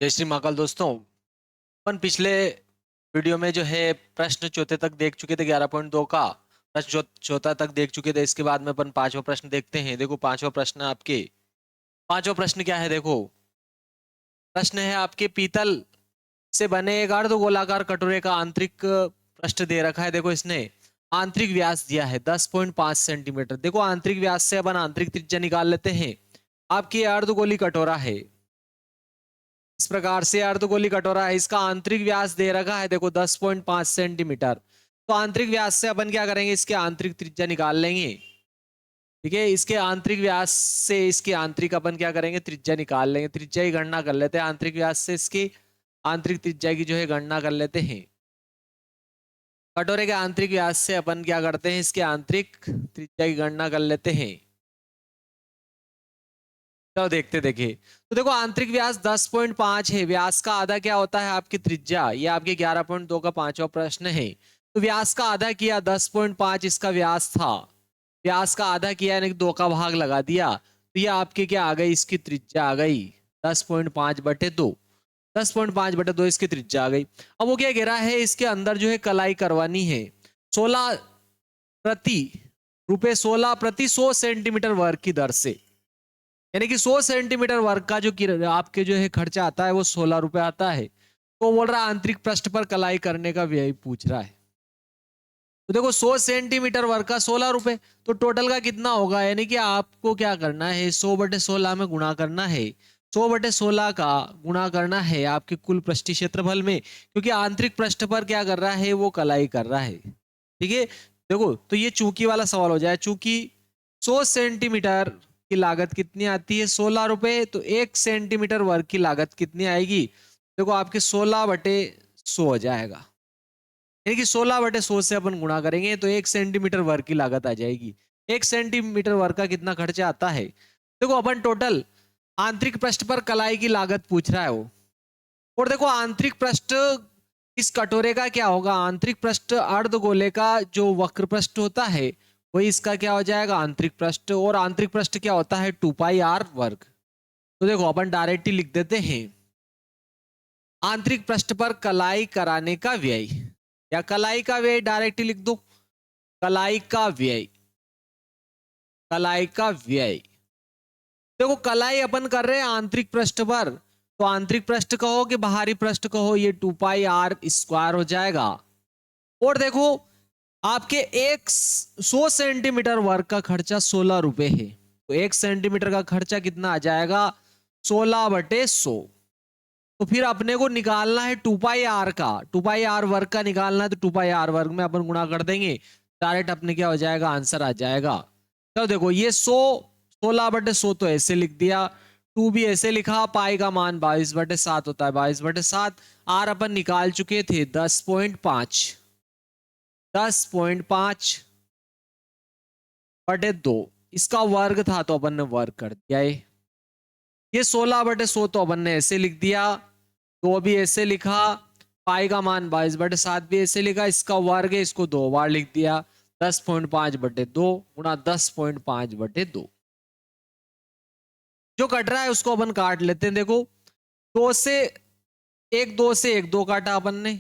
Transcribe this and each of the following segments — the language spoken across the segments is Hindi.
जय श्री महाकाल दोस्तों। अपन पिछले वीडियो में जो है प्रश्न चौथे तक देख चुके थे 11.2 का प्रश्न चौथा तक देख चुके थे। इसके बाद में अपन पांचवा प्रश्न देखते हैं। देखो पांचवा प्रश्न आपके पांचवा प्रश्न क्या है। देखो प्रश्न है आपके पीतल से बने एक अर्ध गोलाकार कटोरे का आंतरिक पृष्ठ दे रखा है। देखो इसने आंतरिक व्यास दिया है 10.5 सेंटीमीटर। देखो आंतरिक व्यास से अपन आंतरिक त्रिज्या निकाल लेते हैं। आपकी अर्धगोली कटोरा है, इस प्रकार से अर्धगोली कटोरा है, इसका आंतरिक व्यास दे रखा है देखो 10.5 सेंटीमीटर। तो आंतरिक व्यास से अपन क्या करेंगे, इसके आंतरिक त्रिज्या निकाल लेंगे। ठीक है, इसके आंतरिक व्यास से इसकी आंतरिक अपन क्या करेंगे, त्रिज्या निकाल लेंगे। त्रिज्या की गणना कर लेते हैं। आंतरिक व्यास से इसकी आंतरिक त्रिज्या की जो है गणना कर लेते हैं। कटोरे के आंतरिक व्यास से अपन क्या करते हैं, इसके आंतरिक त्रिज्या की गणना कर लेते हैं। तो देखते देखिए, तो देखो आंतरिक व्यास 10.5 है। व्यास का आधा क्या होता है, आपकी त्रिज्या। ये आपके 11.2 का पांचवा प्रश्न है। तो व्यास का आधा किया 10.5 इसका व्यास था। व्यास का आधा किया यानी 2 का भाग लगा दिया। तो ये आपकी क्या आ गई, इसकी त्रिज्या आ गई 10.5/2। 10.5/2 इसकी त्रिज्या आ गई। अब वो क्या कह रहा है, इसके अंदर जो है कलाई करवानी है 16 प्रति रुपए 16 प्रति 100 सेंटीमीटर वर्ग की दर से। यानी कि 100 सेंटीमीटर वर्ग का जो आपके जो है खर्चा आता है वो 16 रुपए आता है। तो बोल रहा है आंतरिक पृष्ठ पर कलाई करने का व्यय पूछ रहा है। तो देखो 100 सेंटीमीटर वर्ग का 16 रुपए, तो टोटल का कितना होगा, यानी कि आपको क्या करना है, 100/16 में गुणा करना है। 100/16 का गुणा करना है आपके कुल पृष्ठीय क्षेत्रफल में, क्योंकि आंतरिक पृष्ठ पर क्या कर रहा है, वो कलाई कर रहा है। ठीक है, देखो तो ये चूंकि वाला सवाल हो जाए। चूंकि 100 सेंटीमीटर की लागत कितनी आती है, 16 रुपए, तो 1 सेंटीमीटर वर्ग की लागत कितनी आएगी, देखो आपके 16/100 हो जाएगा। यानी कि 16/100 से अपन गुणा करेंगे तो 1 सेंटीमीटर वर्ग की लागत आ जाएगी। 1 सेंटीमीटर वर्ग का कितना खर्चा आता है, देखो अपन टोटल आंतरिक पृष्ठ पर कलाई की लागत पूछ रहा है वो। और देखो आंतरिक पृष्ठ इस कटोरे का क्या होगा, आंतरिक पृष्ठ अर्धगोले का जो वक्र पृष्ठ होता है वही इसका क्या हो जाएगा, आंतरिक पृष्ठ। और आंतरिक पृष्ठ क्या होता है, 2πr वर्ग। तो देखो अपन डायरेक्टली लिख देते हैं आंतरिक पृष्ठ पर कलाई कराने का व्यय, या कलाई का व्यय डायरेक्टली लिख दो। कलाई का व्यय, कलाई का व्यय। देखो कलाई अपन कर रहे हैं आंतरिक पृष्ठ पर, तो आंतरिक पृष्ठ कहो कि बाहरी पृष्ठ कहो, ये 2πr² हो जाएगा। और देखो आपके 100 सेंटीमीटर वर्ग का खर्चा 16 रुपए है, तो 1 सेंटीमीटर का खर्चा कितना आ जाएगा, 16/100। तो फिर अपने को निकालना है 2πr का, 2πr वर्ग का निकालना है। तो 2πr वर्ग में अपन गुणा कर देंगे, डायरेक्ट अपने क्या हो जाएगा, आंसर आ जाएगा। तो देखो ये 16/100 तो ऐसे लिख दिया, 2 भी ऐसे लिखा। पाई का मान 22/7 होता है, 22/7। आर अपन निकाल चुके थे 10.5, 10.5/2 इसका वर्ग था, तो अपन ने वर्ग कर दिया। ये 16/100 तो अपन ने ऐसे लिख दिया, तो भी ऐसे लिखा। पाई का मान 22/7 भी ऐसे लिखा। इसका वर्ग है, इसको 2 बार लिख दिया। 10.5/2 गुणा 10.5/2। जो कट रहा है उसको अपन काट लेते हैं। देखो 2 से 1 काटा अपन ने।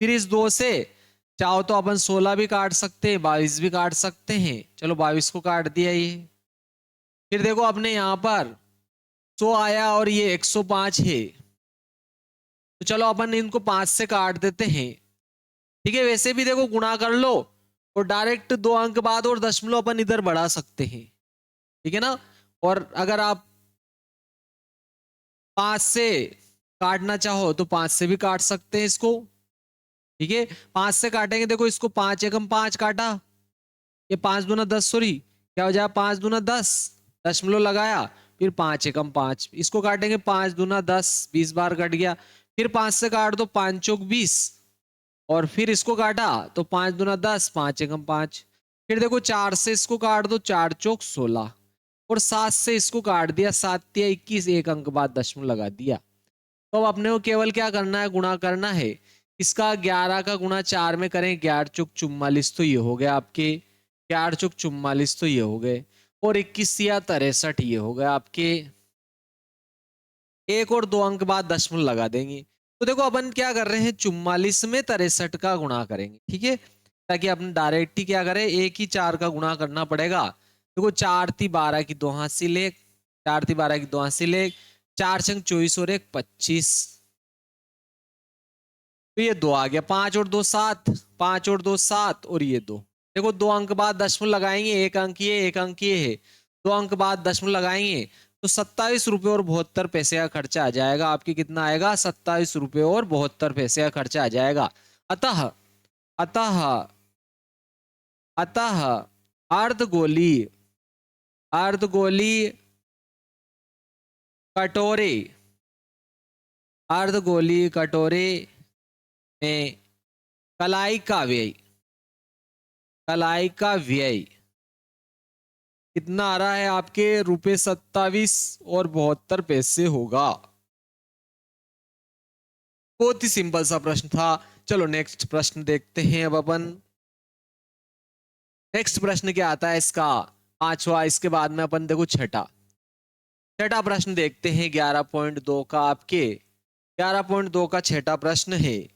फिर इस 2 से चाहो तो अपन 16 भी काट सकते हैं, 22 भी काट सकते हैं। चलो 22 को काट दिया ये। फिर देखो अपने यहाँ पर 100 आया और ये 105 है, तो चलो अपन इनको 5 से काट देते हैं। ठीक है, वैसे भी देखो गुणा कर लो और डायरेक्ट 2 अंक बाद और दशमलव अपन इधर बढ़ा सकते हैं। ठीक है ना। और अगर आप 5 से काटना चाहो तो 5 से भी काट सकते हैं इसको। ठीक है, 5 से काटेंगे, देखो इसको 5 एकम 5 काटा, ये 5 दूना 10, सॉरी क्या हो जाएगा, 5 दूना 10, दशमलव लगाया, फिर 5 एकम 5, इसको काटेंगे 5 दूना 10, 20 बार कट गया। फिर 5 से काट दो, 5 चौक 20, और फिर इसको काटा तो 5 दूना 10, 5 एकम 5। फिर देखो 4 से इसको काट दो, 4 चौक 16, और 7 से इसको काट दिया, 7 तिया 21, एक अंक बाद दशमलव लगा दिया। तो अब अपने को केवल क्या करना है, गुणा करना है। इसका 11 का गुणा 4 में करें, 11 चौक 44, तो ये हो गया आपके 11 चौक 44, तो ये हो गए। और 21 या 63 ये हो गए आपके एक और 2 अंक बाद दशमलव लगा देंगे। तो देखो अपन क्या कर रहे हैं, 44 में 63 का गुणा करेंगे, ठीक है, ताकि अपन डायरेक्ट ही क्या करें, एक ही 4 का गुणा करना पड़ेगा। देखो 4 ती 12 की 2 हासिल एक, 4 ती 12 की 2 हासिल एक, 4 छंग 24 और 1 25, तो ये 2 आ गया, 5 और 2 7, 5 और 2 7 और ये 2। देखो 2 अंक बाद दशमलव लगाएंगे, एक अंक ये एक अंक ये है, 2 अंक बाद दशमलव लगाएंगे तो 27 रुपए और 72 पैसे का खर्चा आ जाएगा। आपके कितना आएगा, 27 रुपए और 72 पैसे का खर्चा आ जाएगा। अतः अतः अतः अर्धगोली अर्धगोली कटोरे अर्धगोली कटोरे में कलाई का व्यय कितना आ रहा है आपके, रुपए 27 और 72 पैसे होगा। बहुत ही सिंपल सा प्रश्न था। चलो नेक्स्ट प्रश्न देखते हैं अब अपन। नेक्स्ट प्रश्न क्या आता है इसका, पांचवा। इसके बाद में अपन देखो छठा प्रश्न देखते हैं 11.2 का। आपके 11.2 का छठा प्रश्न है,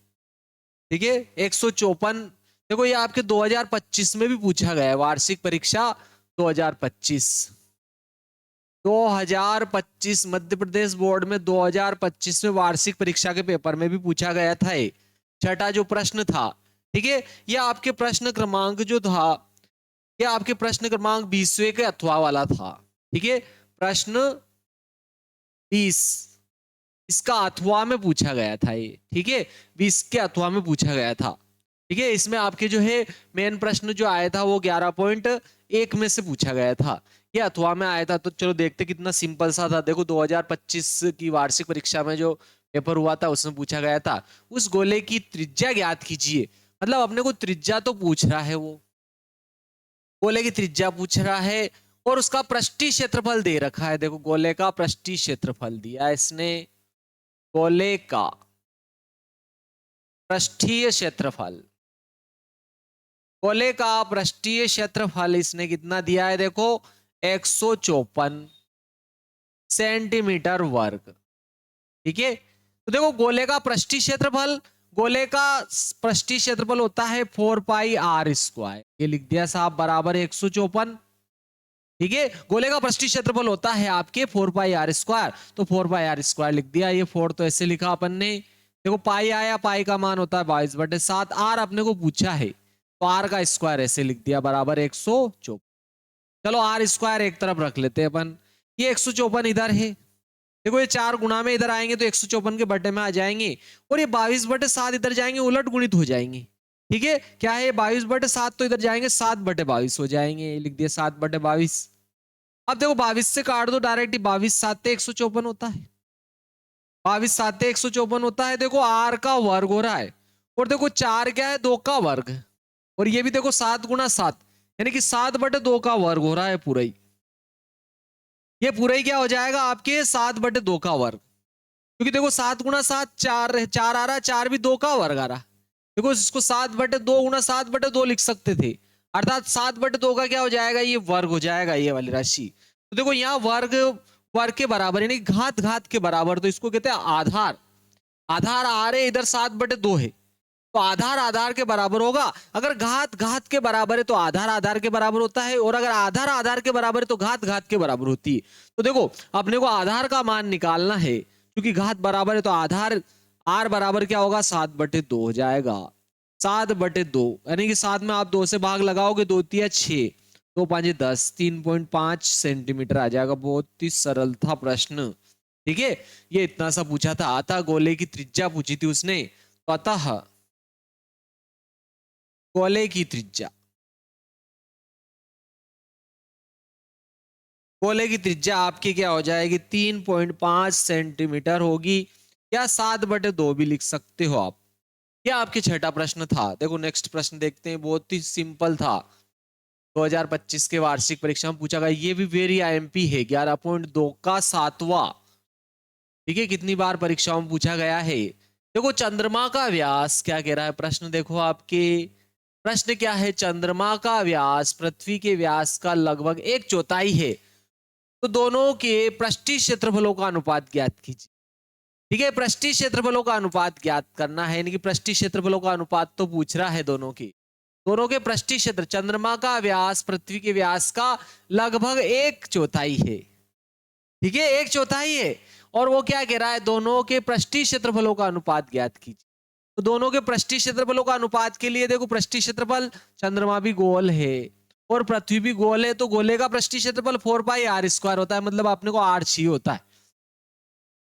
ठीक है। 154, देखो ये आपके 2025 में भी पूछा गया है, वार्षिक परीक्षा 2025 मध्य प्रदेश बोर्ड में 2025 में वार्षिक परीक्षा के पेपर में भी पूछा गया था ये छठा जो प्रश्न था, ठीक है। ये आपके प्रश्न क्रमांक जो था, ये आपके प्रश्न क्रमांक 20वें के अथवा वाला था, ठीक है। प्रश्न 20 इसका अथवा में पूछा गया था ये, ठीक है, 20 के अथवा में पूछा गया था, ठीक है। इसमें आपके जो है मेन प्रश्न जो आया था वो 11.1 में से पूछा गया था, ये अथवा में आया था। तो चलो देखते कितना सिंपल सा था। देखो 2025 की वार्षिक परीक्षा में जो पेपर हुआ था उसमें पूछा गया था, उस गोले की त्रिज्या ज्ञात कीजिए। मतलब अपने को त्रिज्या तो पूछ रहा है, वो गोले की त्रिज्या पूछ रहा है और उसका पृष्ठीय क्षेत्रफल दे रखा है। देखो गोले का पृष्ठीय क्षेत्रफल दिया इसने, गोले का पृष्ठीय क्षेत्रफल, गोले का पृष्ठीय क्षेत्रफल इसने कितना दिया है, देखो 154 सेंटीमीटर वर्ग, ठीक है। तो देखो गोले का पृष्ठीय क्षेत्रफल, गोले का पृष्ठीय क्षेत्रफल होता है 4 पाई आर स्क्वायर, ये लिख दिया साहब, बराबर 154, ठीक है। गोले का पृष्ठीय क्षेत्रफल होता है आपके 4 पाई आर स्क्वायर, तो 4 पाई आर स्क्वायर लिख दिया। ये 4 तो ऐसे लिखा अपन ने, देखो पाई आया, पाई का मान होता है 22/7, आर अपने को पूछा है तो आर का स्क्वायर ऐसे लिख दिया, बराबर 154। चलो आर स्क्वायर एक तरफ रख लेते हैं अपन, ये 154 इधर है, देखो ये 4 गुना में इधर आएंगे तो 154 के बटे में आ जाएंगे, और ये 22/7 इधर जाएंगे, उलट गुणित हो जाएंगे, ठीक है। क्या है, 22/7 तो इधर जाएंगे 7/22 हो जाएंगे, लिख दिया 7/22। अब देखो 22 से काट दो डायरेक्ट, 22×7 154 होता है, 22×7 154 होता है। देखो आर का वर्ग हो रहा है, और देखो 4 क्या है, 2 का वर्ग, और ये भी देखो 7×7 यानी कि 7/2 का वर्ग हो रहा है पूरा ही। ये पूरा ही क्या हो जाएगा आपके 7/2 का वर्ग, क्योंकि देखो 7×7 4 4 आ रहा है, 4 भी 2 का वर्ग आ रहा। देखो इसको 7/2 गुणा 7/2 लिख सकते थे, अर्थात 7/2 का क्या हो जाएगा, ये वर्ग हो जाएगा, ये वाली राशि। तो देखो यहाँ वर्ग वर्ग के बराबर यानी घात घात के बराबर, तो इसको कहते हैं आधार। आधार आ रहे इधर 7/2 है, तो आधार आधार के बराबर होगा। अगर घात घात के बराबर है तो आधार आधार के बराबर होता है, और अगर आधार आधार के बराबर है तो घात घात के बराबर होती है। तो देखो अपने को आधार का मान निकालना है, क्योंकि घात बराबर है तो आधार आर बराबर क्या होगा, 7/2 हो जाएगा, 7/2 यानी कि 7 में आप 2 से भाग लगाओगे, 2 तिया 6, 2 5 10, 3.5 सेंटीमीटर आ जाएगा। बहुत ही सरल था प्रश्न, ठीक है। ये इतना सा पूछा था। अतः गोले की त्रिज्या पूछी थी उसने, तो अतः गोले की त्रिज्या, गोले की त्रिज्या आपकी क्या हो जाएगी, 3.5 सेंटीमीटर होगी, या 7/2 भी लिख सकते हो आप। यह आपके छठा प्रश्न था। देखो नेक्स्ट प्रश्न देखते हैं, बहुत ही सिंपल था, 2025 के वार्षिक परीक्षा में पूछा गया, ये भी वेरी आईएमपी है, 11.2 का 7वां, ठीक है। कितनी बार परीक्षाओं में पूछा गया है। देखो चंद्रमा का व्यास क्या कह रहा है प्रश्न, देखो आपके प्रश्न क्या है, चंद्रमा का व्यास पृथ्वी के व्यास का लगभग 1/4 है, तो दोनों के पृष्ठीय क्षेत्रफलों का अनुपात ज्ञात कीजिए। ठीक है, पृष्ठीय क्षेत्रफलों का अनुपात ज्ञात करना है, यानी कि पृष्ठीय क्षेत्रफलों का अनुपात तो पूछ रहा है दोनों की। दोनों के पृष्ठीय क्षेत्र, चंद्रमा का व्यास पृथ्वी के व्यास का लगभग 1/4 है। ठीक है, 1/4 है। और वो क्या कह रहा है, दोनों के पृष्ठीय क्षेत्रफलों का अनुपात ज्ञात कीजिए। तो दोनों के पृष्ठीय क्षेत्रफलों का अनुपात के लिए देखो, पृष्ठीय क्षेत्रफल, चंद्रमा भी गोल है और पृथ्वी भी गोल है, तो गोले का पृष्ठीय क्षेत्रफल 4πr² होता है, मतलब अपने को r चाहिए होता है।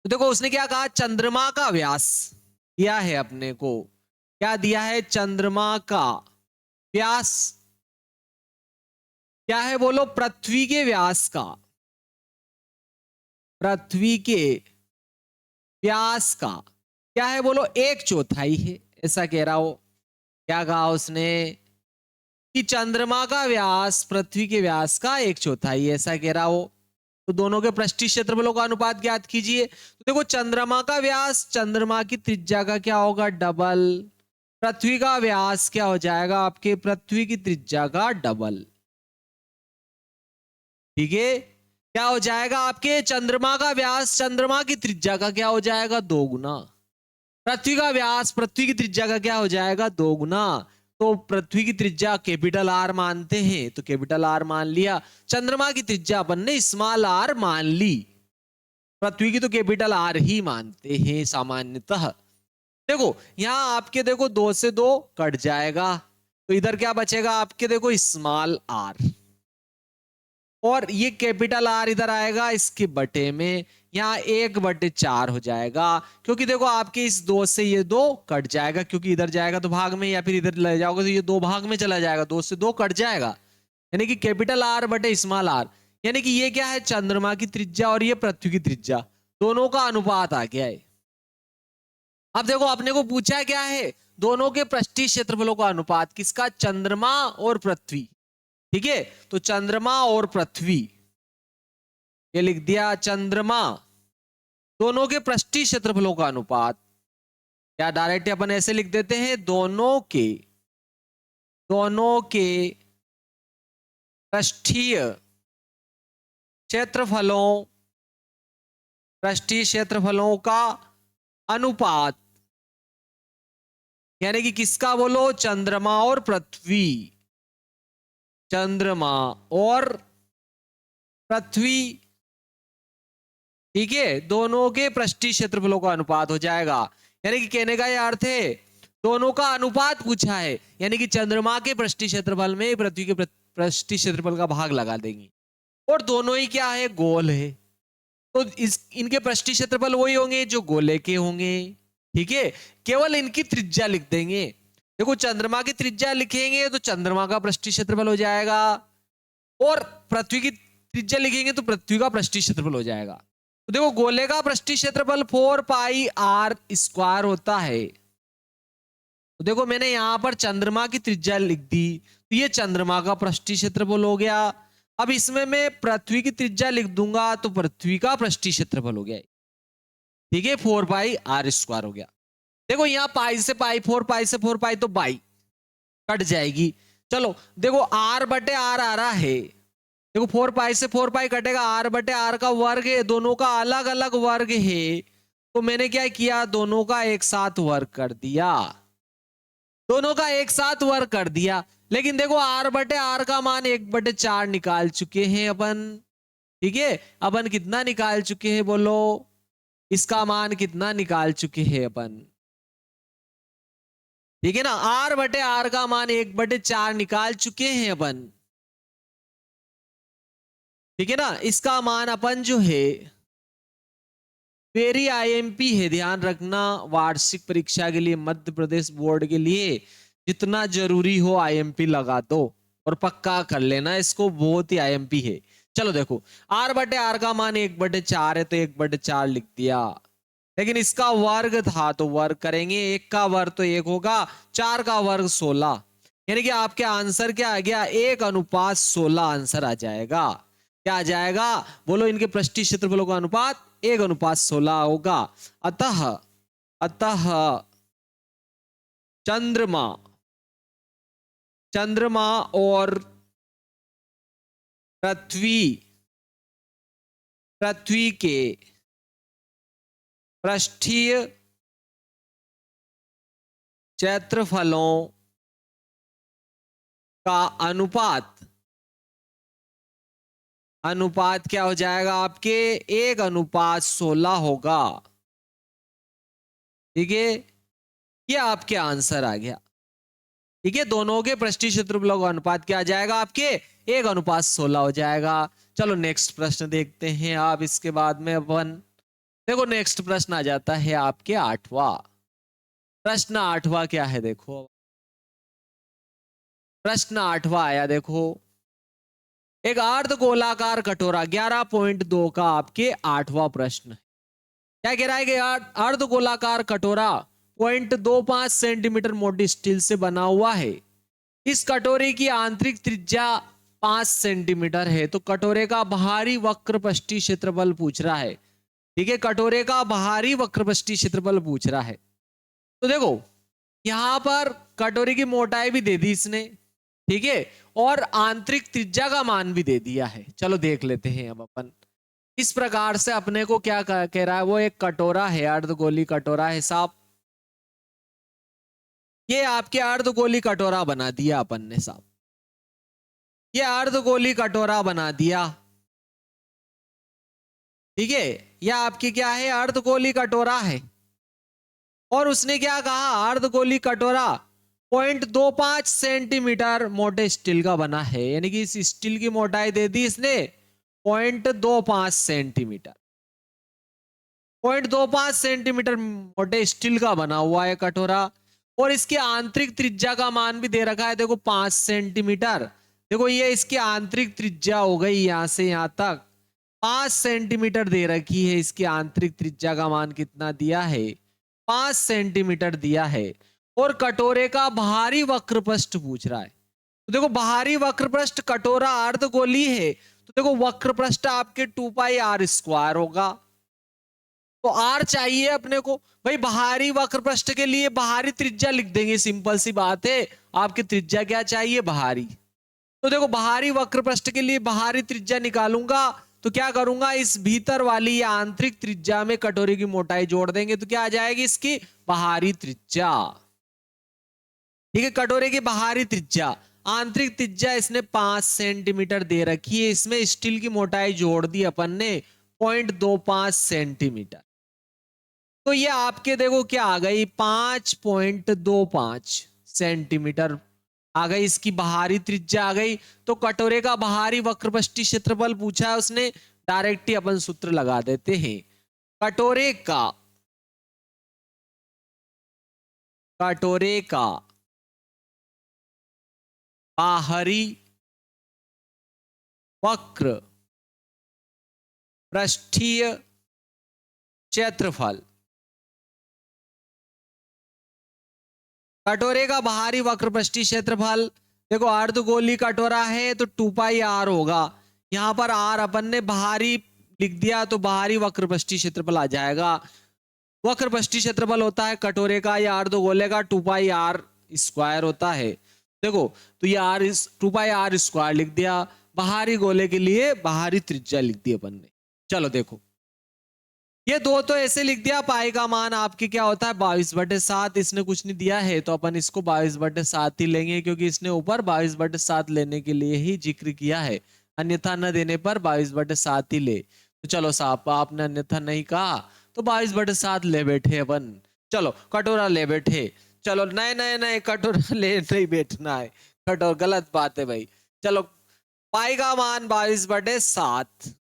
तो देखो उसने क्या कहा, चंद्रमा का व्यास दिया है अपने को, क्या दिया है, चंद्रमा का व्यास क्या है बोलो, पृथ्वी के व्यास का, पृथ्वी के व्यास का क्या है बोलो, 1/4 है, ऐसा कह रहा हो। क्या कहा उसने कि चंद्रमा का व्यास पृथ्वी के व्यास का 1/4 है, ऐसा कह रहा हो। तो दोनों के पृष्ठीय क्षेत्रफलों का अनुपात ज्ञात कीजिए। तो देखो, चंद्रमा का व्यास चंद्रमा की त्रिज्या का क्या होगा, डबल। पृथ्वी का व्यास क्या हो जाएगा, आपके पृथ्वी की त्रिज्या का डबल। ठीक है, क्या हो जाएगा, आपके चंद्रमा का व्यास चंद्रमा की त्रिज्या का क्या हो जाएगा, 2 गुना। पृथ्वी का व्यास पृथ्वी की त्रिज्या का क्या हो जाएगा, 2 गुना। तो पृथ्वी की त्रिज्या कैपिटल आर मानते हैं, तो कैपिटल आर मान लिया। चंद्रमा की त्रिज्या अपन ने स्मॉल आर मान ली, पृथ्वी की तो कैपिटल आर ही मानते हैं सामान्यतः। देखो यहां आपके देखो 2 से 2 कट जाएगा, तो इधर क्या बचेगा आपके, देखो स्मॉल आर, और ये कैपिटल आर इधर आएगा इसके बटे में, यहाँ 1/4 हो जाएगा, क्योंकि देखो आपके इस 2 से ये 2 कट जाएगा, क्योंकि इधर जाएगा तो भाग में, या फिर इधर ले जाओगे तो ये 2 भाग में चला जाएगा, 2 से 2 कट जाएगा, यानी कि कैपिटल आर बटे स्मॉल आर। यानी कि ये क्या है, चंद्रमा की त्रिज्या और ये पृथ्वी की त्रिज्या, दोनों का अनुपात आ गया है। अब देखो अपने को पूछा क्या है, दोनों के पृष्ठीय क्षेत्रफलों का अनुपात, किसका, चंद्रमा और पृथ्वी। ठीक है, तो चंद्रमा और पृथ्वी, ये लिख दिया, चंद्रमा दोनों के पृष्ठीय क्षेत्रफलों का अनुपात, या डायरेक्ट अपन ऐसे लिख देते हैं, दोनों के पृष्ठीय क्षेत्रफलों पृष्ठीय क्षेत्रफलों का अनुपात, यानी कि किसका बोलो, चंद्रमा और पृथ्वी, चंद्रमा और पृथ्वी। ठीक है, दोनों के पृष्ठीय क्षेत्रफलों का अनुपात हो जाएगा, यानी कि कहने का यह अर्थ है दोनों का अनुपात पूछा है, यानी कि चंद्रमा के पृष्ठीय क्षेत्रफल में पृथ्वी के पृष्ठीय क्षेत्रफल का भाग लगा देंगे, और दोनों ही क्या है, गोल है, तो इनके पृष्ठीय क्षेत्रफल वही होंगे जो गोले के होंगे। ठीक है, केवल इनकी त्रिज्या लिख देंगे। देखो चंद्रमा की त्रिज्या लिखेंगे तो चंद्रमा का पृष्ठीय क्षेत्रफल हो जाएगा, और पृथ्वी की त्रिज्या लिखेंगे तो पृथ्वी का पृष्ठीय क्षेत्रफल हो जाएगा। तो देखो गोले का पृष्ठीय क्षेत्रफल 4πr² होता है। तो देखो मैंने यहां पर चंद्रमा की त्रिज्या लिख दी, तो ये चंद्रमा का पृष्ठीय क्षेत्रफल हो गया। अब इसमें मैं पृथ्वी की त्रिज्या लिख दूंगा तो पृथ्वी का पृष्ठीय क्षेत्रफल हो गया। ठीक है, 4πr² हो गया। देखो यहाँ पाई से पाई, 4π से 4π तो बाई कट जाएगी। चलो देखो r बटे r आ रहा है, देखो 4π से 4π कटेगा, r बटे r का वर्ग है, दोनों का अलग अलग वर्ग है, तो मैंने क्या किया, दोनों का एक साथ वर्ग कर दिया, दोनों का एक साथ वर्ग कर दिया। लेकिन देखो r बटे r का मान 1/4 निकाल चुके हैं अपन। ठीक है, अपन कितना निकाल चुके हैं बोलो, इसका मान कितना निकाल चुके हैं अपन। ठीक है ना, r बटे r का मान 1/4 निकाल चुके हैं अपन। ठीक है ना, इसका मान अपन जो है, वेरी आईएमपी है, ध्यान रखना वार्षिक परीक्षा के लिए, मध्य प्रदेश बोर्ड के लिए जितना जरूरी हो आईएमपी लगा दो और पक्का कर लेना इसको, बहुत ही आईएमपी है। चलो देखो r बटे r का मान 1/4 है, तो 1/4 लिख दिया, लेकिन इसका वर्ग था तो वर्ग करेंगे, 1 का वर्ग तो 1 होगा, 4 का वर्ग 16, यानी कि आपके आंसर क्या आ गया, 1:16 आंसर आ जाएगा। क्या आ जाएगा बोलो, इनके पृष्ठीय क्षेत्रफलों का अनुपात 1:16 होगा। अतः अतः चंद्रमा चंद्रमा और पृथ्वी पृथ्वी के पृष्ठीय क्षेत्रफलों का अनुपात, अनुपात क्या हो जाएगा आपके 1:16 होगा। ठीक है, ये आपके आंसर आ गया। ठीक है, दोनों के पृष्ठीय क्षेत्रफलों का अनुपात क्या आ जाएगा आपके 1:16 हो जाएगा। चलो नेक्स्ट प्रश्न देखते हैं आप, इसके बाद में अपन देखो नेक्स्ट प्रश्न आ जाता है आपके 8वां प्रश्न। 8वां क्या है देखो, प्रश्न 8वां आया देखो, एक अर्ध गोलाकार कटोरा 11.2 का आपके 8वां प्रश्न है। क्या कह रहा है कि अर्ध गोलाकार कटोरा 0.25 सेंटीमीटर मोटी स्टील से बना हुआ है। इस कटोरे की आंतरिक त्रिज्या 5 सेंटीमीटर है। तो कटोरे का बाहरी वक्रपष्टीय क्षेत्रफल पूछ रहा है। ठीक है, कटोरे का बाहरी वक्रपष्टीय क्षेत्रफल पूछ रहा है। तो देखो यहां पर कटोरे की मोटाई भी दे दी इसने, ठीक है, और आंतरिक त्रिज्या का मान भी दे दिया है। चलो देख लेते हैं अब अपन। इस प्रकार से अपने को क्या कह रहा है, वो एक कटोरा है, अर्धगोली कटोरा है साहब। ये आपके अर्धगोली कटोरा बना दिया अपन ने साहब, ये अर्धगोली कटोरा बना दिया। ठीक है, यह आपकी क्या है, अर्धगोली कटोरा है। और उसने क्या कहा, अर्धगोली कटोरा 0.25 सेंटीमीटर मोटे स्टील का बना है, यानी कि इस स्टील की मोटाई दे दी इसने 0.25 सेंटीमीटर। 0.25 सेंटीमीटर मोटे स्टील का बना हुआ है कटोरा, और इसकी आंतरिक त्रिज्या का मान भी दे रखा है देखो 5 सेंटीमीटर। देखो ये इसकी आंतरिक त्रिज्या हो गई, यहां से यहां तक 5 सेंटीमीटर दे रखी है। इसकी आंतरिक त्रिज्या का मान कितना दिया है, 5 सेंटीमीटर दिया है। और कटोरे का बाहरी वक्रपृष्ठ पूछ रहा है। तो देखो बाहरी वक्रपृष्ठ, कटोरा अर्धगोली है, तो देखो वक्रपृष्ठ आपके 2πr² होगा। तो r चाहिए अपने को भाई, बाहरी वक्रपृष्ठ के लिए बाहरी त्रिज्या लिख देंगे, सिंपल सी बात है। आपकी त्रिज्या क्या चाहिए, बाहरी। तो देखो बाहरी वक्रपृष्ठ के लिए बाहरी त्रिज्या निकालूंगा, तो क्या करूंगा, इस भीतर वाली या आंतरिक त्रिज्या में कटोरे की मोटाई जोड़ देंगे, तो क्या आ जाएगी इसकी बाहरी त्रिज्या। ठीक है, कटोरे की बाहरी त्रिज्या, आंतरिक त्रिज्या इसने 5 सेंटीमीटर दे रखी है, इसमें स्टील की मोटाई जोड़ दी अपन ने 0.25 सेंटीमीटर। तो ये आपके देखो क्या आ गई, 5.25 सेंटीमीटर आ गई इसकी बाहरी त्रिज्या आ गई। तो कटोरे का बाहरी वक्रपष्टीय क्षेत्रफल पूछा है उसने, डायरेक्ट ही अपन सूत्र लगा देते हैं। कटोरे का बाहरी वक्र पृष्ठीय क्षेत्रफल, कटोरे का बाहरी वक्रपृष्ठीय क्षेत्रफल, देखो अर्धगोली कटोरा है तो 2πr होगा। यहां पर r अपन ने बाहरी लिख दिया, तो बाहरी वक्रपृष्ठीय क्षेत्रफल आ जाएगा। वक्रपृष्ठीय क्षेत्रफल होता है कटोरे का या अर्धगोले का 2πr² होता है। देखो तो ये r इस 2πr² लिख दिया, बाहरी गोले के लिए बाहरी त्रिज्या लिख दी अपन ने। चलो देखो ये दो तो ऐसे लिख दिया, पाई का मान आपके क्या होता है 22/7। इसने कुछ नहीं दिया है तो अपन इसको 22/7 ही लेंगे, क्योंकि इसने ऊपर 22/7 लेने के लिए ही जिक्र किया है, अन्यथा न देने पर 22/7 ही ले। तो चलो साहब आपने अन्यथा नहीं कहा तो 22/7 ले बैठे अपन। चलो कटोरा ले बैठे, चलो नए नए नए कटोरा ले नहीं बैठना है, कटोरा गलत बात है भाई। चलो पाई का मान 22/7,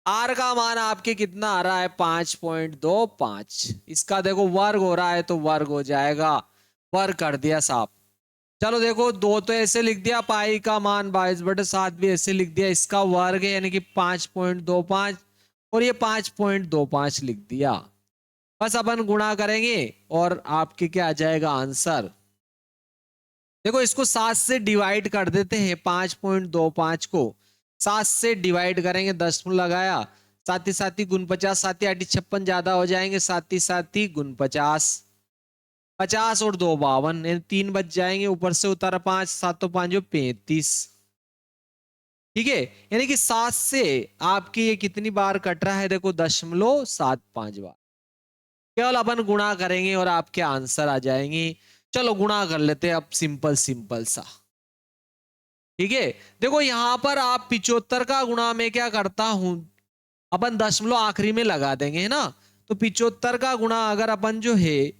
आर का मान आपके कितना आ रहा है 5.25। इसका देखो वर्ग हो रहा है तो वर्ग हो जाएगा, वर्ग कर दिया साहब। चलो देखो दो तो ऐसे लिख दिया, पाई का मान 22/7 भी ऐसे लिख दिया, इसका वर्ग है यानी कि 5.25, और ये 5.25 लिख दिया। बस अपन गुणा करेंगे और आपके क्या आ जाएगा आंसर। देखो इसको 7 से डिवाइड कर देते हैं, 5.25 को 7 से डिवाइड करेंगे, 10 लगाया, साथ ही गुण 50, 7×8 = 56 ज्यादा हो जाएंगे, साथ ही गुण 50, 50 और 2 52, 3 बच जाएंगे, ऊपर से उतारा 5, 7 और 5 35। ठीक है, यानी कि 7 से आपके ये कितनी बार कट रहा है, देखो 0.75 बार। केवल अपन गुणा करेंगे और आपके आंसर आ जाएंगे। चलो गुणा कर लेते हैं अब, सिंपल सिंपल सा। ठीक है, देखो यहां पर आप 75 का गुणा मैं क्या करता हूं, अपन दशमलव आखिरी में लगा देंगे, है ना। तो 75 का गुणा अगर अपन जो है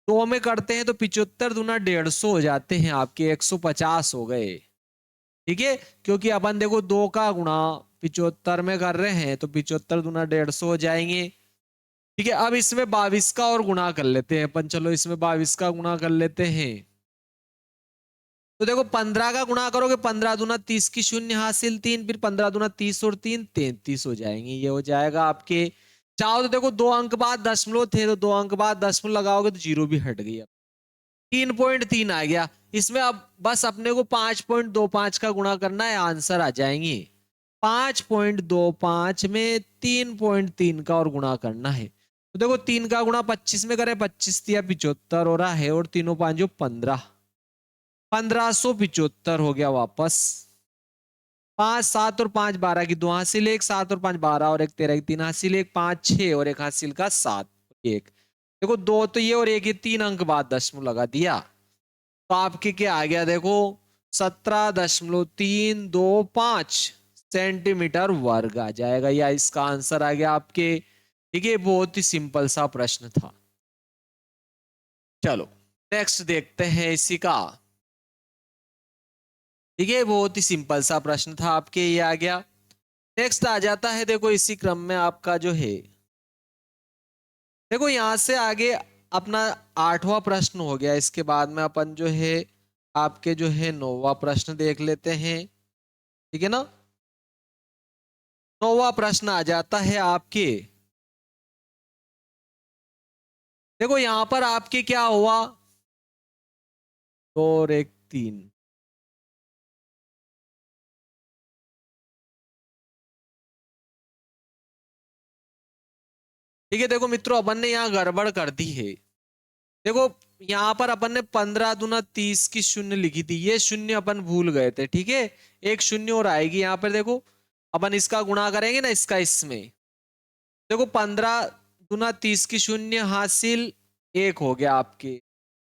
2 में करते हैं तो 75 दूना 150 हो जाते हैं आपके, 150 हो गए। ठीक है, क्योंकि अपन देखो 2 का गुणा 75 में कर रहे हैं तो 75 दूना 150 हो जाएंगे। ठीक है, अब इसमें 22 का और गुणा कर लेते हैं अपन, चलो इसमें 22 का गुणा कर लेते हैं। तो देखो 15 का गुणा करोगे, 15 दूना 30 की शून्य हासिल 3, फिर 15 दूना 30 और 3 33 हो जाएंगे, ये हो जाएगा आपके। चाहो तो देखो 2 अंक बाद दशमलव थे तो 2 अंक बाद दशमलव लगाओगे तो जीरो भी हट गई, अब 3.3 आ गया। इसमें अब बस अपने को 5.25 का गुणा करना है, आंसर आ जाएंगे। 5.25 में 3.3 का और गुणा करना है। तो देखो 3 का गुणा 25 में करें, 25 दिया 75 हो रहा है, और तीनों पांचों 15, 1575 हो गया वापस। 5 7 और 5 12 की 2 हासिल, 1 7 और 5 12 और 1 13 की 3 हासिल, 1 5 6 और 1 हासिल का 7 1। देखो 2 तो ये और 1 ये 3 अंक बाद दशमलव लगा दिया, तो आपके क्या आ गया देखो 17.325 सेंटीमीटर वर्ग आ जाएगा, या इसका आंसर आ गया आपके। ठीक है, बहुत ही सिंपल सा प्रश्न था। चलो नेक्स्ट देखते हैं इसी का। ठीक है, बहुत ही सिंपल सा प्रश्न था आपके, ये आ गया। नेक्स्ट आ जाता है देखो इसी क्रम में आपका जो है, देखो यहां से आगे अपना 8वां प्रश्न हो गया, इसके बाद में अपन जो है आपके जो है 9वां प्रश्न देख लेते हैं। ठीक है ना, 9वां प्रश्न आ जाता है आपके। देखो यहां पर आपके क्या हुआ, 2 और 1 3। ठीक है, देखो मित्रों अपन ने यहाँ गड़बड़ कर दी है। देखो यहाँ पर अपन ने 15 दूना 30 की शून्य लिखी थी, ये शून्य अपन भूल गए थे। ठीक है, एक शून्य और आएगी यहाँ पर, देखो अपन इसका गुणा करेंगे ना इसका इसमें। देखो 15 दूना 30 की शून्य हासिल 1 हो गया आपके,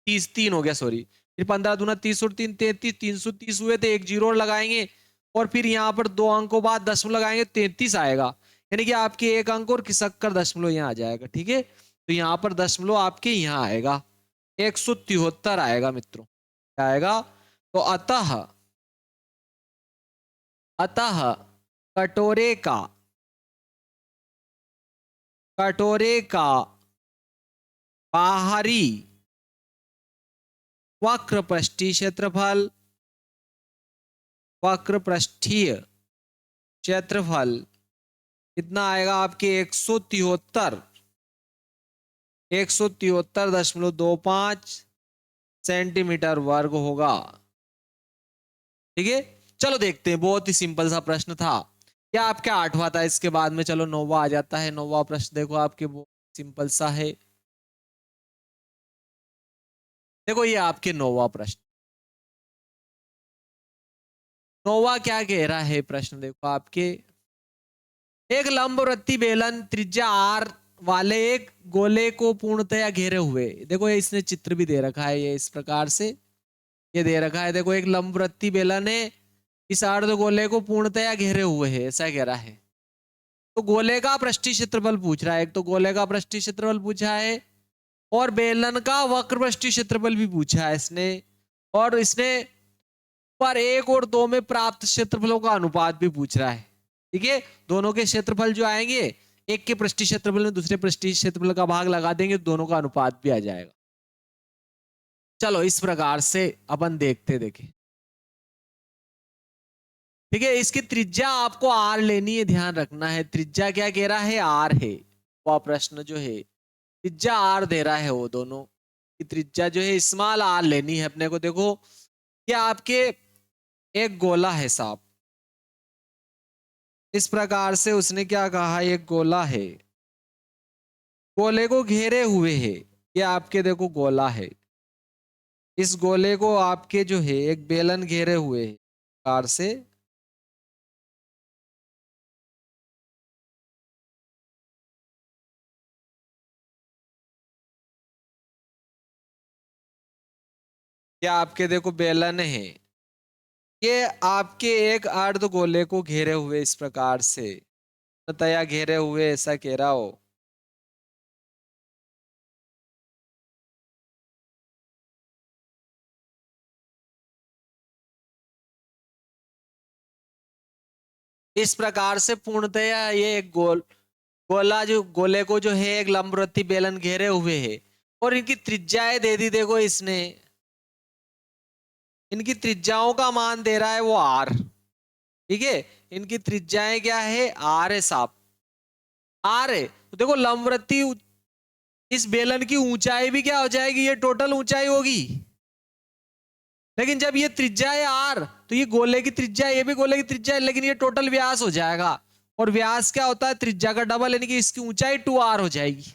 30 3 हो गया सॉरी, फिर 15 दूना 30 और 3 33, 330 हुए थे, एक जीरो और लगाएंगे, और फिर यहाँ पर 2 अंकों बाद दशमलव लगाएंगे 33 आएगा, यानी कि आपके एक अंक और खिसक कर दशमलव यहाँ आ जाएगा। ठीक है, तो यहाँ पर दशमलव आपके यहाँ आएगा 173 आएगा मित्रों, क्या आएगा। तो अतः अतः कटोरे का कटोरे का बाहरी वक्र पृष्ठीय क्षेत्रफल, वक्र पृष्ठीय क्षेत्रफल कितना आएगा आपके 173.25 सेंटीमीटर वर्ग होगा। ठीक है, चलो देखते हैं, बहुत ही सिंपल सा प्रश्न था। क्या आपका 8वां था, इसके बाद में चलो 9वां आ जाता है। 9वां प्रश्न देखो आपके बहुत सिंपल सा है। देखो ये आपके 9वां प्रश्न, 9वां क्या कह रहा है प्रश्न, देखो आपके एक लंबवृत्तीय बेलन त्रिज्या आर वाले एक गोले को पूर्णतया घेरे हुए, देखो ये इसने चित्र भी दे रखा है, ये इस प्रकार से ये दे रखा है। देखो एक लंबवृत्तीय बेलन है, इस अर्ध गोले को पूर्णतया घेरे हुए है, ऐसा कह रहा है। तो गोले का पृष्ठीय क्षेत्रफल पूछ रहा है, एक तो गोले का पृष्ठीय क्षेत्रफल पूछा है, और बेलन का वक्र पृष्ठीय क्षेत्रफल भी पूछा है इसने, और इसने पर 1 और 2 में प्राप्त क्षेत्रफलों का अनुपात भी पूछ रहा है। ठीक है, दोनों के क्षेत्रफल जो आएंगे, एक के पृष्ठीय क्षेत्रफल में दूसरे पृष्ठीय क्षेत्रफल का भाग लगा देंगे, दोनों का अनुपात भी आ जाएगा। चलो इस प्रकार से अपन देखते देखें। ठीक है, इसकी त्रिज्या आपको आर लेनी है, ध्यान रखना है, त्रिज्या क्या कह रहा है, आर है। वह प्रश्न जो है त्रिज्या आर दे रहा है, वो दोनों की त्रिज्या जो है स्मॉल आर लेनी है अपने को। देखो क्या आपके एक गोला है साहब, इस प्रकार से उसने क्या कहा, एक गोला है, गोले को घेरे हुए है, ये आपके देखो गोला है, इस गोले को आपके जो है एक बेलन घेरे हुए है प्रकार से। ये आपके देखो बेलन है, ये आपके एक अर्ध गोले को घेरे हुए इस प्रकार से, तया घेरे हुए ऐसा कह रहा हो। इस प्रकार से पूर्णतया ये एक गोला जो गोले को जो है एक लंबवृत्तीय बेलन घेरे हुए है, और इनकी त्रिज्याएं दे दी देखो इसने, इनकी त्रिज्याओं का मान दे रहा है वो आर। ठीक है, इनकी त्रिज्याएं क्या है, आर है साहब, आर है। तो देखो लंबवृत्तीय इस बेलन की ऊंचाई भी क्या हो जाएगी, ये टोटल ऊंचाई होगी। लेकिन जब ये त्रिज्या है आर, तो ये गोले की त्रिज्या, ये भी गोले की त्रिज्या है, लेकिन ये टोटल व्यास हो जाएगा। और व्यास क्या होता है, त्रिज्या का डबल, यानी कि इसकी ऊंचाई 2r हो जाएगी।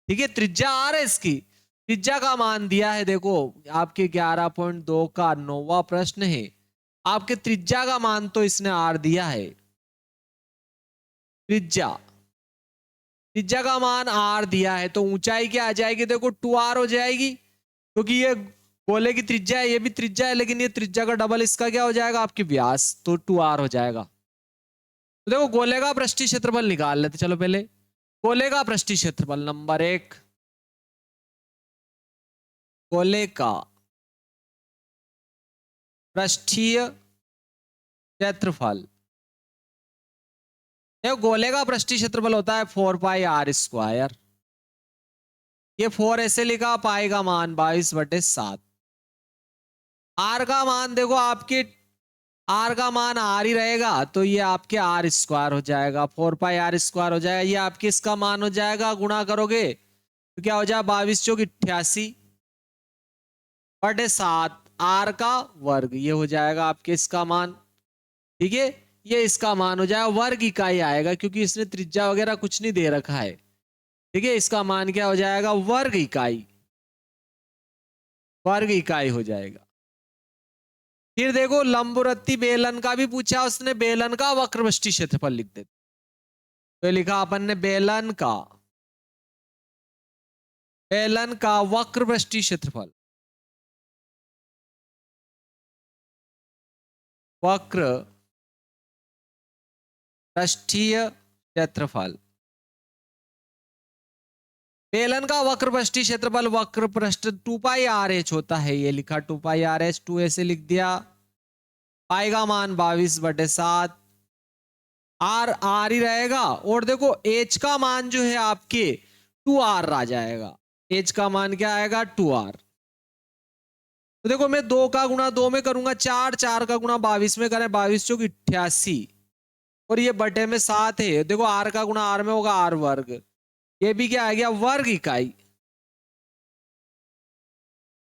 ठीक है, त्रिज्या आर है इसकी, त्रिज्या का मान दिया है देखो आपके 11.2 का 9वां प्रश्न है। आपके त्रिज्या का मान तो इसने आर दिया है, त्रिज्या त्रिज्या का मान आर दिया है, तो ऊंचाई क्या आ जाएगी देखो 2r हो जाएगी, क्योंकि ये गोले की त्रिज्या है, ये भी त्रिज्या है, लेकिन ये त्रिज्या का डबल इसका क्या हो जाएगा आपके व्यास, तो 2r हो जाएगा। तो देखो गोले का पृष्ठीय क्षेत्रफल निकाल लेते चलो पहले। गोले का पृष्ठीय क्षेत्रफल नंबर 1, गोले का पृष्ठीय क्षेत्रफल, देखो गोले का पृष्ठीय क्षेत्रफल होता है 4πr²। ये 4 ऐसे लिखा, पाई का मान 22/7। आर का मान देखो आपके, आर का मान आर ही रहेगा, तो ये आपके r² हो जाएगा, 4πr² हो जाएगा। ये आपके इसका मान हो जाएगा, गुणा करोगे तो क्या हो जाएगा, 22 चौक 88/7 आर का वर्ग, ये हो जाएगा आपके इसका मान। ठीक है, ये इसका मान हो जाएगा, वर्ग इकाई आएगा, क्योंकि इसने त्रिज्या वगैरह कुछ नहीं दे रखा है। ठीक है, इसका मान क्या हो जाएगा, वर्ग इकाई, वर्ग इकाई हो जाएगा। फिर देखो लंबवृत्तीय बेलन का भी पूछा उसने, बेलन का वक्रपृष्ठीय क्षेत्रफल लिख देते। तो लिखा अपन ने बेलन का वक्रपृष्ठीय क्षेत्रफल, वक्र पृष्ठीय क्षेत्रफल, बेलन का वक्रपृष्ठीय क्षेत्रफल, वक्र पृष्ठ 2πrh होता है, ये लिखा 2πrh, 2 ऐसे लिख दिया। पाई का मान 22/7, आर आर ही रहेगा, और देखो एच का मान जो है आपके 2r आ जाएगा, एच का मान क्या आएगा 2r। तो देखो मैं 2 का गुणा 2 में करूंगा 4, 4 का गुणा 22 में करें, 22 चौक 88, और ये बटे में 7 है, देखो आर का गुणा आर में होगा आर वर्ग, ये भी क्या आ गया वर्ग इकाई,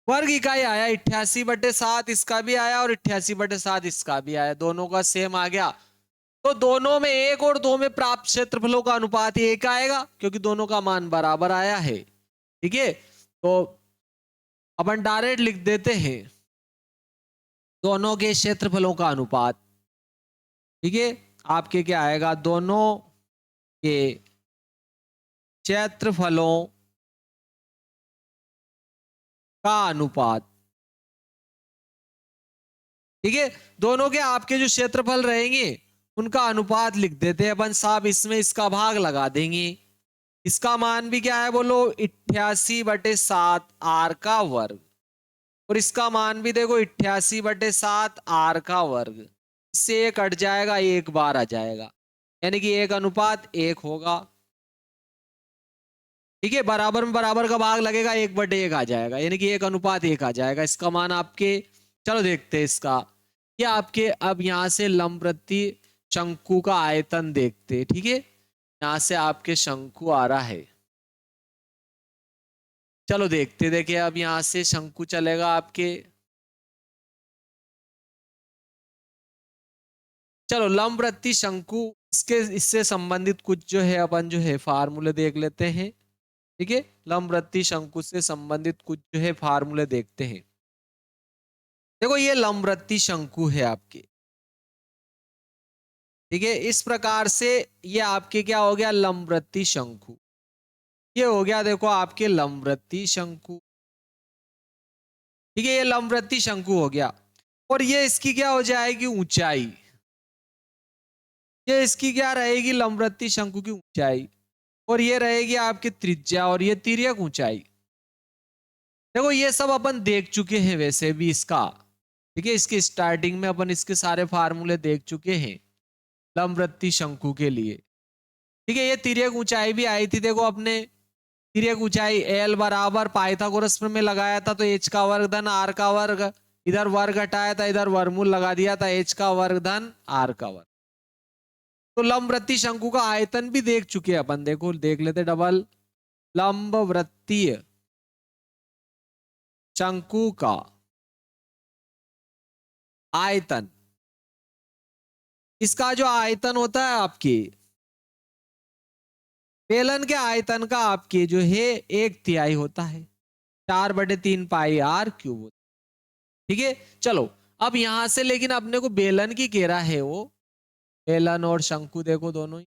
वर्ग इकाई आया 88/7, इसका भी आया और 88/7 इसका भी आया, दोनों का सेम आ गया। तो दोनों में 1 और 2 में प्राप्त क्षेत्रफलों का अनुपात 1 आएगा, क्योंकि दोनों का मान बराबर आया है। ठीक है, तो अपन डायरेक्ट लिख देते हैं दोनों के क्षेत्रफलों का अनुपात। ठीक है, आपके क्या आएगा, दोनों के क्षेत्रफलों का अनुपात। ठीक है, दोनों के आपके जो क्षेत्रफल रहेंगे उनका अनुपात लिख देते हैं अपन साहब, इसमें इसका भाग लगा देंगे। इसका मान भी क्या है बोलो, 88/7 आर का वर्ग, और इसका मान भी देखो 88/7 आर का वर्ग, इससे एक कट जाएगा, एक बार आ जाएगा, यानी कि 1:1 होगा। ठीक है, बराबर में बराबर का भाग लगेगा, 1/1 आ जाएगा, यानी कि 1:1 आ जाएगा इसका मान आपके। चलो देखते हैं इसका, ये आपके अब यहां से लंबवृत्तीय शंकु का आयतन देखते हैं। ठीक है, यहां से आपके शंकु आ रहा है, चलो देखते, देखिए अब यहां से शंकु चलेगा आपके। चलो लंबवृत्तीय शंकु, इसके इससे संबंधित कुछ जो है अपन जो है फार्मूले देख लेते हैं। ठीक है, लंबवृत्तीय शंकु से संबंधित कुछ जो है फार्मूले देखते हैं। देखो ये लंबवृत्तीय शंकु है आपके। ठीक है, इस प्रकार से ये आपके क्या हो गया, लंबवृत्तीय शंकु, ये हो गया देखो आपके लंबवृत्तीय शंकु। ठीक है, ये लंबवृत्तीय शंकु हो गया। और ये इसकी क्या हो जाएगी, ऊंचाई। ये इसकी क्या रहेगी, लंबवृत्तीय शंकु की ऊंचाई। और ये रहेगी आपकी त्रिज्या, और ये तिर्यक ऊंचाई। देखो ये सब अपन देख चुके हैं वैसे भी इसका। ठीक है, इसके स्टार्टिंग में अपन इसके सारे फार्मूले देख चुके हैं लंबवृत्तीय शंकु के लिए। ठीक है, ये तिर्यक ऊंचाई भी आई थी। देखो अपने तिर्यक ऊंचाई एल बराबर पाइथागोरस में लगाया था, तो एच का वर्ग धन आर का वर्ग, इधर वर्ग हटाया था, इधर वर्गमूल लगा दिया था, एच का वर्ग धन आर का वर्ग। तो लंबवृत्तीय शंकु का आयतन भी देख चुके हैं अपन। देखो देख लेते डबल, लंबवृत्तीय शंकु का आयतन, इसका जो आयतन होता है आपकी बेलन के आयतन का आपके जो है 1/3 होता है, 4/3 पाई आर क्यूब होता है। ठीक है, चलो अब यहां से लेकिन अपने को बेलन की घेरा है वो, बेलन और शंकु देखो दोनों ही।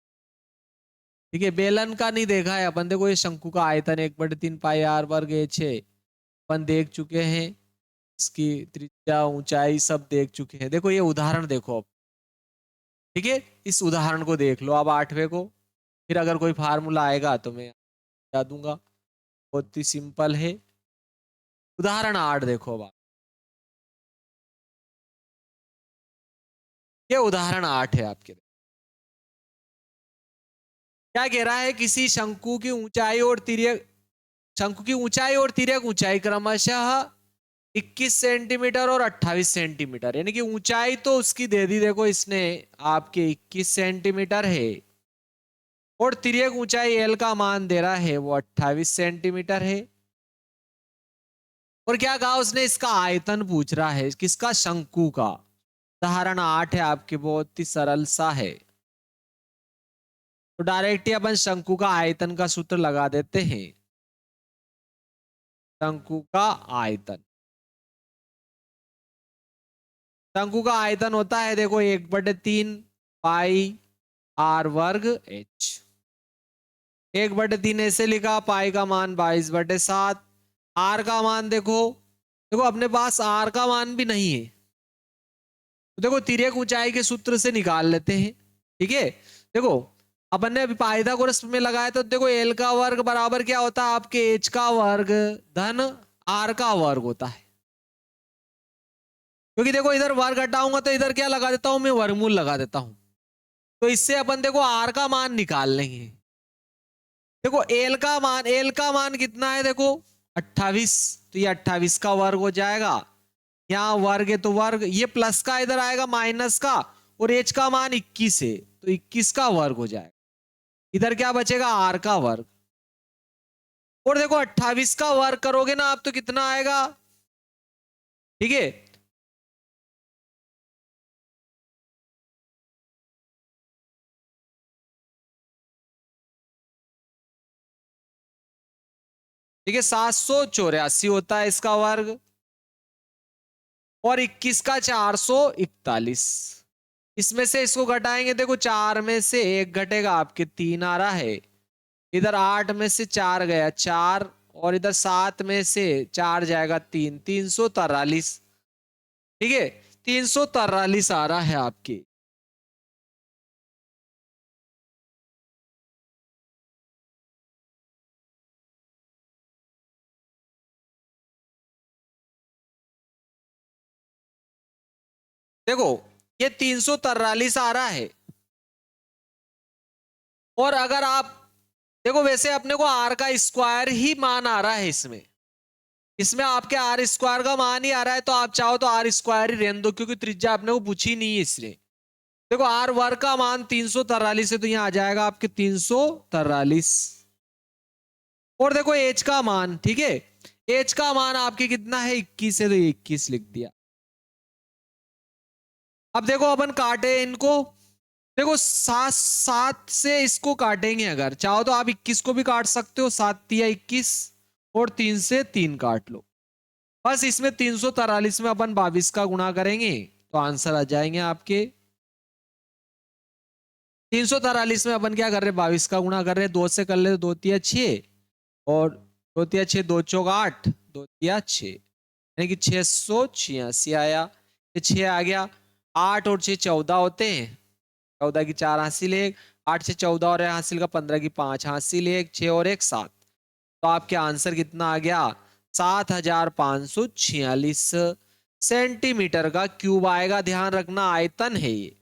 ठीक है, बेलन का नहीं देखा है अपन। देखो ये शंकु का आयतन 1/3 पाई आर वर्ग एच है, अपन देख चुके हैं। इसकी त्रिज्या ऊंचाई सब देख चुके हैं। देखो ये उदाहरण देखो अब। ठीक है, इस उदाहरण को देख लो अब 8वें को, फिर अगर कोई फार्मूला आएगा तो मैं बता दूंगा। बहुत ही सिंपल है। उदाहरण 8 देखो अब आप। ये उदाहरण 8 है आपके। क्या कह रहा है, किसी शंकु की ऊंचाई और तिर्यक, शंकु की ऊंचाई और तिर्यक ऊंचाई क्रमशः 21 सेंटीमीटर और 28 सेंटीमीटर, यानी कि ऊंचाई तो उसकी दे दी देखो इसने आपके 21 सेंटीमीटर है, और तिर्यक ऊंचाई एल का मान दे रहा है वो 28 सेंटीमीटर है। और क्या कहा उसने, इसका आयतन पूछ रहा है, किसका, शंकु का। उदाहरण 8 है आपके, बहुत ही सरल सा है। तो डायरेक्ट ही अपन शंकु का आयतन का सूत्र लगा देते हैं। शंकु का आयतन, शंकु का आयतन होता है देखो 1/3 पाई आर वर्ग एच। 1/3 ऐसे लिखा, पाई का मान 22/7, आर का मान देखो, देखो अपने पास आर का मान भी नहीं है, तो देखो तिर्यक ऊंचाई के सूत्र से निकाल लेते हैं। ठीक है, देखो अपन ने अभी पाइथागोरस में लगाया, तो देखो एल का वर्ग बराबर क्या होता है आपके, एच का वर्ग धन आर का वर्ग होता है। क्योंकि देखो इधर वर्ग हटाऊंगा तो इधर क्या लगा देता हूं मैं, वर्गमूल लगा देता हूं। तो इससे अपन देखो आर का मान निकाल लेंगे। देखो एल का मान कितना है, देखो 28, तो ये 28 का वर्ग हो जाएगा। यहाँ वर्ग है तो वर्ग, ये प्लस का इधर आएगा माइनस का, और एच का मान 21 है तो 21 का वर्ग हो जाएगा। इधर क्या बचेगा, आर का वर्ग। और देखो 28 का वर्ग करोगे ना आप तो कितना आएगा। ठीक है, ठीक है 784 होता है इसका वर्ग, और 21 का 441। इसमें से इसको घटाएंगे, देखो 4 में से 1 घटेगा आपके 3 आ रहा है, इधर 8 में से 4 गया 4, और इधर 7 में से 4 जाएगा 3, 343। ठीक है, 343 आ रहा है आपकी। देखो ये 343 आ रहा है, और अगर आप देखो वैसे अपने को आर का स्क्वायर ही मान आ रहा है इसमें, इसमें आपके आर स्क्वायर का मान ही आ रहा है, तो आप चाहो तो आर स्क्वायर ही रहने दो, क्योंकि त्रिज्या आपने को पूछी नहीं है इसलिए। देखो आर वर्ग का मान 343 है, तो यहां आ जाएगा आपके 343। और देखो एच का मान, ठीक है, एच का मान आपके कितना है, 21 है, तो 21 लिख दिया। अब देखो अपन काटे इनको, देखो 7 से इसको काटेंगे, अगर चाहो तो आप 21 को भी काट सकते हो, 7×3=21, और 3 से 3 काट लो। बस इसमें 343 में अपन 22 का गुणा करेंगे तो आंसर आ जाएंगे आपके। 343 में अपन क्या कर रहे हैं, 22 का गुणा कर रहे हैं, 2 से कर ले, 2×3=6, और 2×3=6, 2×4=8, 2×3=6। यानी कि 686 आया, ये 6 आ गया, 8 और 6 14 होते हैं, 14 की 4 हासिल 1, 8 से 14 और हासिल का 15 की 5 हासिल 1, 6 और 1 7। तो आपके आंसर कितना आ गया? 7546 सेंटीमीटर का क्यूब आएगा। ध्यान रखना आयतन है ये।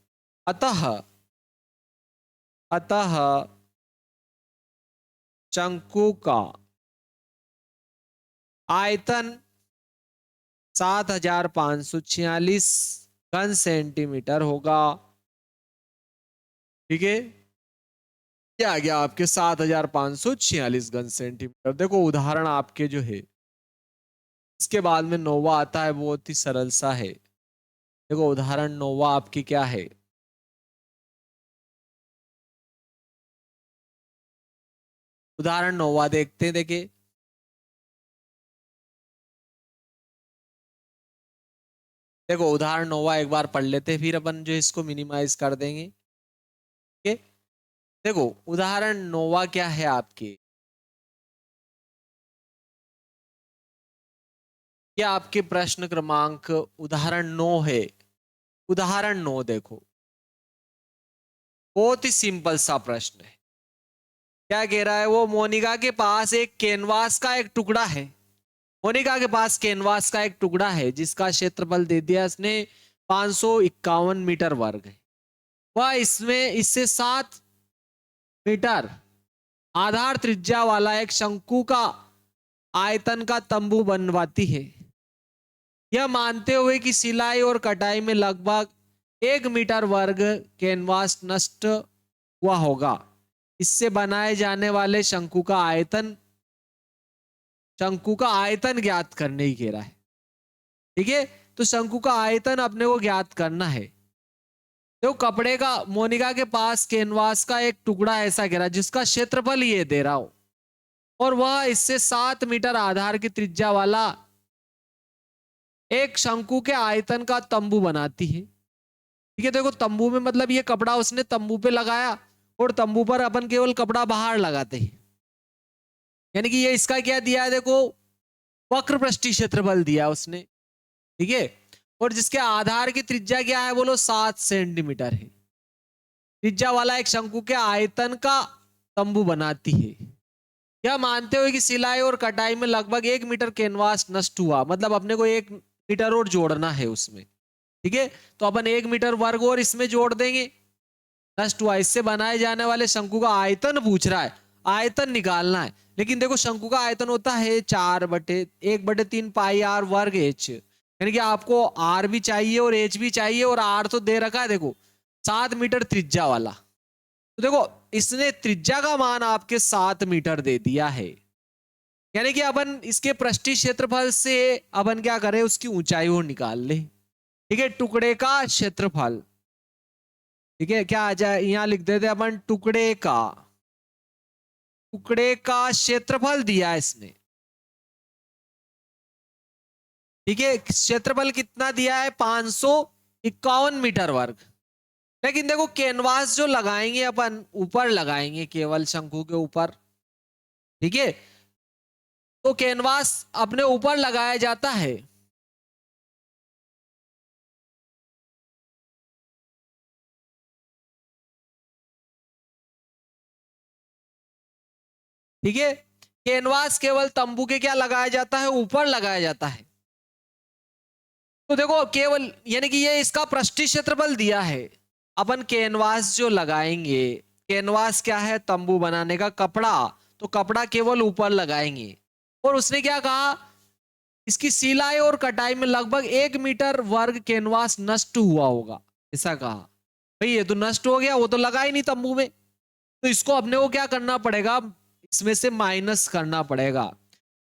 अतः अतः शंकु का आयतन 7546 घन सेंटीमीटर होगा। ठीक है, क्या आ गया आपके 7546 घन सेंटीमीटर। देखो उदाहरण आपके जो है इसके बाद में नोवा आता है, बहुत ही सरल सा है। देखो उदाहरण नोवा आपकी क्या है? उदाहरण नोवा देखते हैं। देखिए देखो उदाहरण नोवा एक बार पढ़ लेते हैं, फिर अपन जो इसको मिनिमाइज कर देंगे। ठीक है, देखो उदाहरण नोवा क्या है आपके, क्या आपके प्रश्न क्रमांक उदाहरण 9 है। उदाहरण 9 देखो, बहुत ही सिंपल सा प्रश्न है। क्या कह रहा है वो? मोनिका के पास एक कैनवास का एक टुकड़ा है। मोनिका के पास कैनवास का एक टुकड़ा है जिसका क्षेत्रफल दे दिया इसने 551 मीटर वर्ग है। वह इसमें इससे 7 मीटर आधार त्रिज्या वाला एक शंकु का आयतन का तंबू बनवाती है। यह मानते हुए कि सिलाई और कटाई में लगभग 1 मीटर वर्ग कैनवास नष्ट हुआ होगा। इससे बनाए जाने वाले शंकु का आयतन ज्ञात करने ही कह रहा है। ठीक है, तो शंकु का आयतन अपने को ज्ञात करना है। तो कपड़े का, मोनिका के पास कैनवास का एक टुकड़ा ऐसा कह रहा है जिसका क्षेत्रफल ये दे रहा हो, और वह इससे 7 मीटर आधार की त्रिज्या वाला एक शंकु के आयतन का तंबू बनाती है। ठीक है, देखो तंबू में मतलब ये कपड़ा उसने तंबू पे लगाया, और तंबू पर अपन केवल कपड़ा बाहर लगाते हैं। यानी कि ये इसका क्या दिया है? देखो वक्र पृष्ठीय क्षेत्रफल दिया उसने। ठीक है, और जिसके आधार की त्रिज्या क्या है बोलो? 7 सेंटीमीटर है। त्रिज्या वाला एक शंकु के आयतन का तंबू बनाती है। यह मानते हुए कि सिलाई और कटाई में लगभग 1 मीटर कैनवास नष्ट हुआ, मतलब अपने को 1 मीटर और जोड़ना है उसमें। ठीक है, तो अपन 1 मीटर वर्ग और इसमें जोड़ देंगे। नष्ट हुआ, इससे बनाए जाने वाले शंकु का आयतन पूछ रहा है, आयतन निकालना है। लेकिन देखो शंकु का आयतन होता है 4/1/3 पाई आर वर्ग एच, यानी कि आपको आर भी चाहिए और एच भी चाहिए, और आर तो दे रखा है देखो 7 मीटर त्रिज्या वाला। तो देखो इसने त्रिज्या का मान आपके 7 मीटर दे दिया है। यानी कि अपन इसके पृष्ठीय क्षेत्रफल से अपन क्या करें, उसकी ऊंचाई वो निकाल ले। ठीक है, टुकड़े का क्षेत्रफल। ठीक है, क्या आ जाए, यहां लिख देते अपन टुकड़े का क्षेत्रफल दिया इसने। ठीक है, क्षेत्रफल कितना दिया है? 551 मीटर वर्ग। लेकिन देखो कैनवास जो लगाएंगे अपन ऊपर लगाएंगे, केवल शंकु के ऊपर। ठीक है, तो कैनवास अपने ऊपर लगाया जाता है। ठीक है, कैनवास केवल तंबू के क्या लगाया जाता है? ऊपर लगाया जाता है। तो देखो केवल, यानी कि ये इसका पृष्ठीय क्षेत्रफल दिया है। अपन कैनवास जो लगाएंगे, कैनवास क्या है? तंबू बनाने का कपड़ा। तो कपड़ा केवल ऊपर लगाएंगे, और उसने क्या कहा? इसकी सिलाई और कटाई में लगभग 1 मीटर वर्ग कैनवास नष्ट हुआ होगा, ऐसा कहा। भाई ये तो नष्ट हो गया, वो तो लगा ही नहीं तंबू में। तो इसको अपने को क्या करना पड़ेगा? इसमें से माइनस करना पड़ेगा।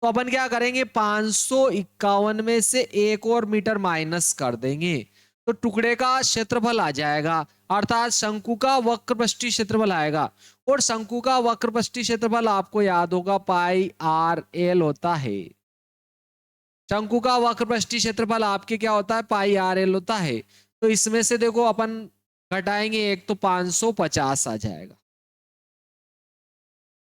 तो अपन क्या करेंगे? 551 में से 1 और मीटर माइनस कर देंगे, तो टुकड़े का क्षेत्रफल आ जाएगा, अर्थात शंकु का वक्रपृष्ठीय क्षेत्रफल आएगा। और शंकु का वक्रपृष्ठीय क्षेत्रफल आपको याद होगा पाई आर एल होता है। शंकु का वक्रपृष्ठीय क्षेत्रफल आपके क्या होता है? पाई आर एल होता है। तो इसमें से देखो अपन घटाएंगे एक, तो 550 आ जाएगा।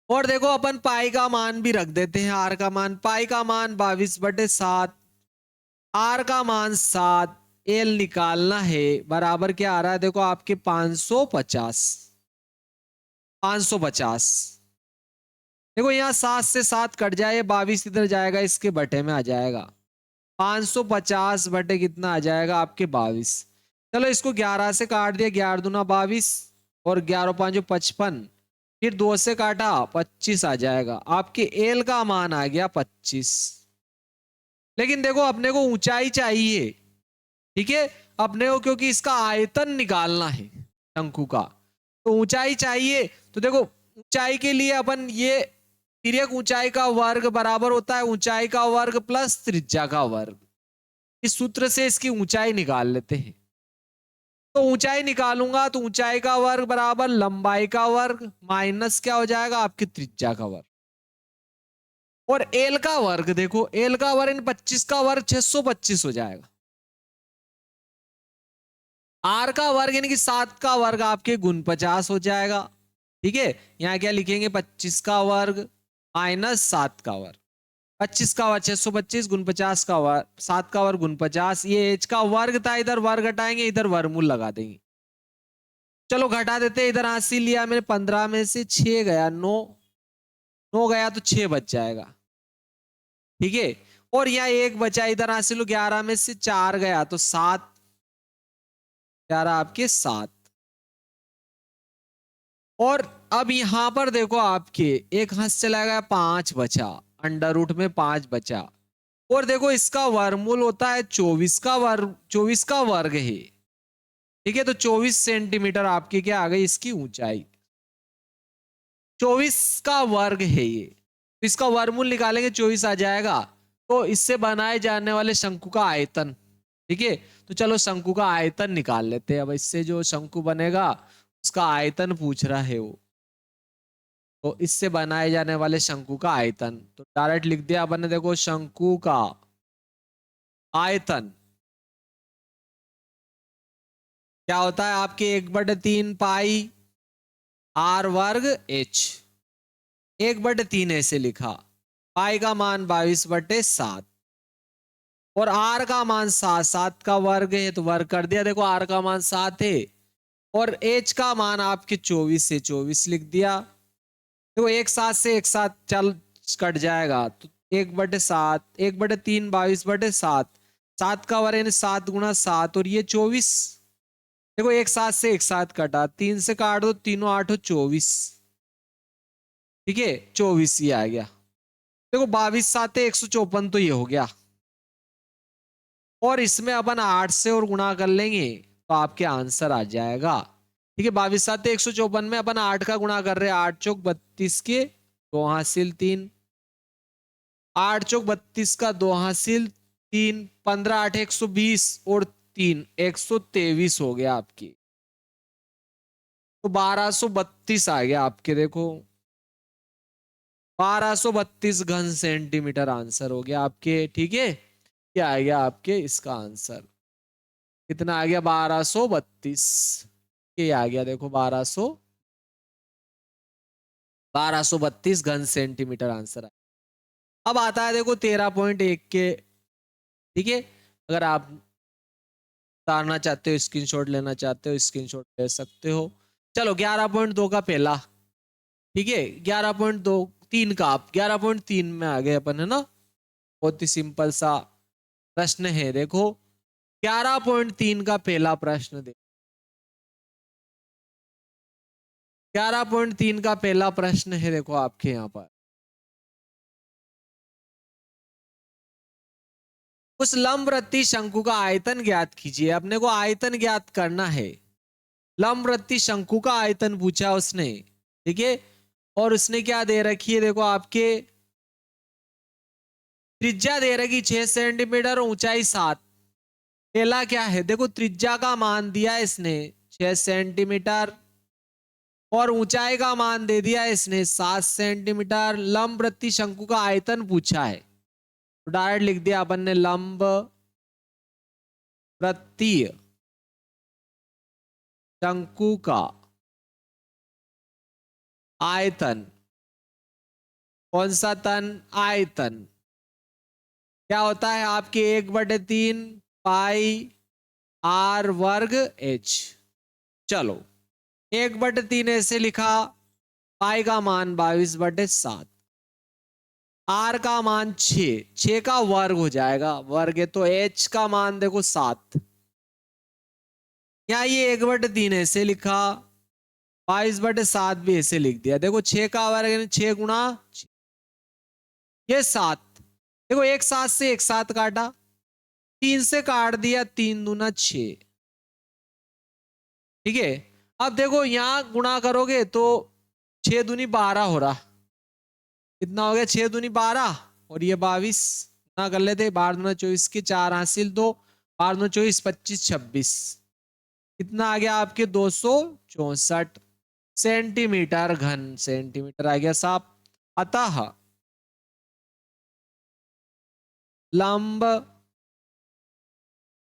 और देखो अपन पाई का मान भी रख देते हैं, आर का मान, पाई का मान 22/7 आर का मान 7, एल निकालना है, बराबर क्या आ रहा है देखो आपके 550। 550 देखो यहाँ 7 से 7 कट जाए, 22 इधर जाएगा, इसके बटे में आ जाएगा। 550 बटे कितना आ जाएगा आपके 22। चलो इसको 11 से काट दिया, 11 दूना 22 और 11 5 55, फिर 2 से काटा 25 आ जाएगा। आपके एल का मान आ गया 25। लेकिन देखो अपने को ऊंचाई चाहिए, ठीक है, अपने को क्योंकि इसका आयतन निकालना है शंकु का, तो ऊंचाई चाहिए। तो देखो ऊंचाई के लिए अपन ये तिर्यक ऊंचाई का वर्ग बराबर होता है ऊंचाई का वर्ग प्लस त्रिज्या का वर्ग। इस सूत्र से इसकी ऊंचाई निकाल लेते हैं। तो ऊंचाई निकालूंगा तो ऊंचाई का वर्ग बराबर लंबाई का वर्ग माइनस क्या हो जाएगा आपकी त्रिज्या का वर्ग। और एल का वर्ग देखो, एल का वर्ग 25 का वर्ग 625 हो जाएगा। आर का वर्ग यानी कि 7 का वर्ग आपके गुण 50 हो जाएगा। ठीक है, यहां क्या लिखेंगे 25 का वर्ग माइनस 7 का वर्ग। 25 का वर्ग 625 गुण 50 का वर्ग 7 का वर्ग गुण 50। ये एच का वर्ग था, इधर वर्ग घटाएंगे, इधर वर्गमूल लगा देंगे। चलो घटा देते, इधर 80 लिया मैंने, 15 में से 6 गया 9, 9 गया तो 6 बच जाएगा। ठीक है, और यहाँ एक बचा, इधर 80 लो, 11 में से 4 गया तो 7, 11 आपके 7। और अब यहां पर देखो आपके एक हंस चला गया, 5 बचा, अंडर रूट में 5 बचा। और देखो इसका वर्गमूल होता है 24 का वर्ग, 24 का वर्ग है। ठीक है, तो 24 सेंटीमीटर आपकी क्या आ गई इसकी ऊंचाई, 24 का वर्ग है ये। तो इसका वर्गमूल निकालेंगे 24 आ जाएगा। तो इससे बनाए जाने वाले शंकु का आयतन, ठीक है, तो चलो शंकु का आयतन निकाल लेते हैं। अब इससे जो शंकु बनेगा उसका आयतन पूछ रहा है वो, तो इससे बनाए जाने वाले शंकु का आयतन तो डायरेक्ट लिख दिया अपन ने। देखो शंकु का आयतन क्या होता है आपके 1/3 पाई आर वर्ग एच। 1/3 ऐसे लिखा, पाई का मान 22/7 और आर का मान 7, 7 का वर्ग है तो वर्ग कर दिया। देखो आर का मान 7 है और एच का मान आपके 24 है, 24 लिख दिया। देखो एक साथ से एक साथ चल कट जाएगा तो 1/7, 1/3 22/7, 7 का वर्ग यानी 7 गुणा 7 और ये 24। देखो एक साथ से एक साथ कटा, 3 से काट दो, तीनों 8 24। ठीक है, 24 ये आ गया। देखो 22 7 154 तो ये हो गया। और इसमें अपन 8 से और गुणा कर लेंगे तो आपके आंसर आ जाएगा। ठीक है, 22 7 154 में अपन 8 का गुणा कर रहे हैं, 8 चौक 32 के 2 हासिल 3, 8 चौक 32 का 2 हासिल 3, 15 8 120 और 3 123 हो गया आपकी। तो 1232 आ गया आपके। देखो 1232 घन सेंटीमीटर आंसर हो गया आपके। ठीक है, क्या आ गया आपके इसका आंसर, कितना आ गया 1232। ये आ गया देखो 1232 घन सेंटीमीटर आंसर। अब आता है देखो 13.1 के। ठीक है, अगर आप उतारना चाहते हो, स्क्रीनशॉट लेना चाहते हो, स्क्रीनशॉट ले सकते हो। चलो 11.2 का पहला, ठीक है, 11.2 3 का, आप 11.3 में आ गए अपन, है ना। बहुत ही सिंपल सा प्रश्न है। देखो 11.3 का पहला प्रश्न देखो, 11.3 का पहला प्रश्न है देखो आपके यहाँ पर। उस लंबवृत्तीय शंकु का आयतन ज्ञात कीजिए। अपने को आयतन ज्ञात करना है, लंबवृत्तीय शंकु का आयतन पूछा उसने। ठीक है, और उसने क्या दे रखी है देखो आपके, त्रिज्या दे रखी 6 सेंटीमीटर, ऊंचाई 7। पहला क्या है देखो, त्रिज्या का मान दिया है इसने 6 सेंटीमीटर और ऊंचाई का मान दे दिया इसने 7 सेंटीमीटर। लंबवृत्तीय शंकु का आयतन पूछा है तो डायरेक्ट लिख दिया अपन ने, लंब वृत्तीय शंकु का आयतन, कौन सा तन, आयतन, क्या होता है आपके 1/3 पाई आर वर्ग एच। चलो 1/3 ऐसे लिखा, पाई का मान 22/7, आर का मान 6 का वर्ग हो जाएगा, वर्ग है तो एच का मान देखो 7। यहाँ ये 1/3 ऐसे लिखा, 22/7 भी ऐसे लिख दिया। देखो 6 का वर्ग यानी 6 गुणा ये 7। देखो एक 7 से एक 7 काटा, 3 से काट दिया, 3 दूना 6। ठीक है, अब देखो यहां गुणा करोगे तो 6 दूनी 12 हो रहा। कितना हो गया? 6 दूनी 12 और ये 22। गुणा कर लेते, 12 दूना 24 के 4 हासिल 2, 12 दूना 24, 25 26। कितना आ गया आपके? 264 सेंटीमीटर घन। सेंटीमीटर आ गया साहब। अतः लंब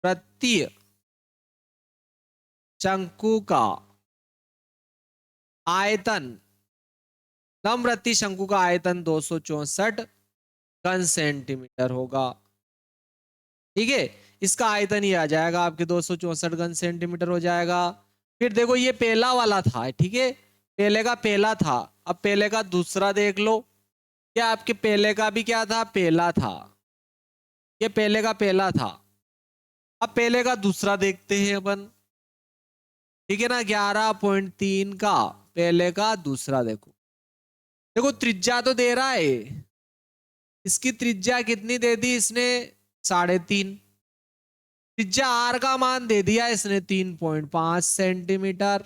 प्रति शंकु का आयतन, लंब प्रति शंकु का आयतन 264 घन सेंटीमीटर होगा। ठीक है, इसका आयतन ही आ जाएगा आपके 264 घन सेंटीमीटर हो जाएगा। फिर देखो ये पहला वाला था, ठीक है, पहले का पहला था। अब पहले का दूसरा देख लो। क्या आपके पहले का भी क्या था? पहला था। ये पहले का पहला था। अब पहले का दूसरा देखते हैं अपन। ठीक है ना, 11.3 का पहले का दूसरा। देखो देखो त्रिज्या तो दे रहा है, इसकी त्रिज्या कितनी दे दी इसने? 3.5। त्रिज्या आर का मान दे दिया इसने 3.5 सेंटीमीटर।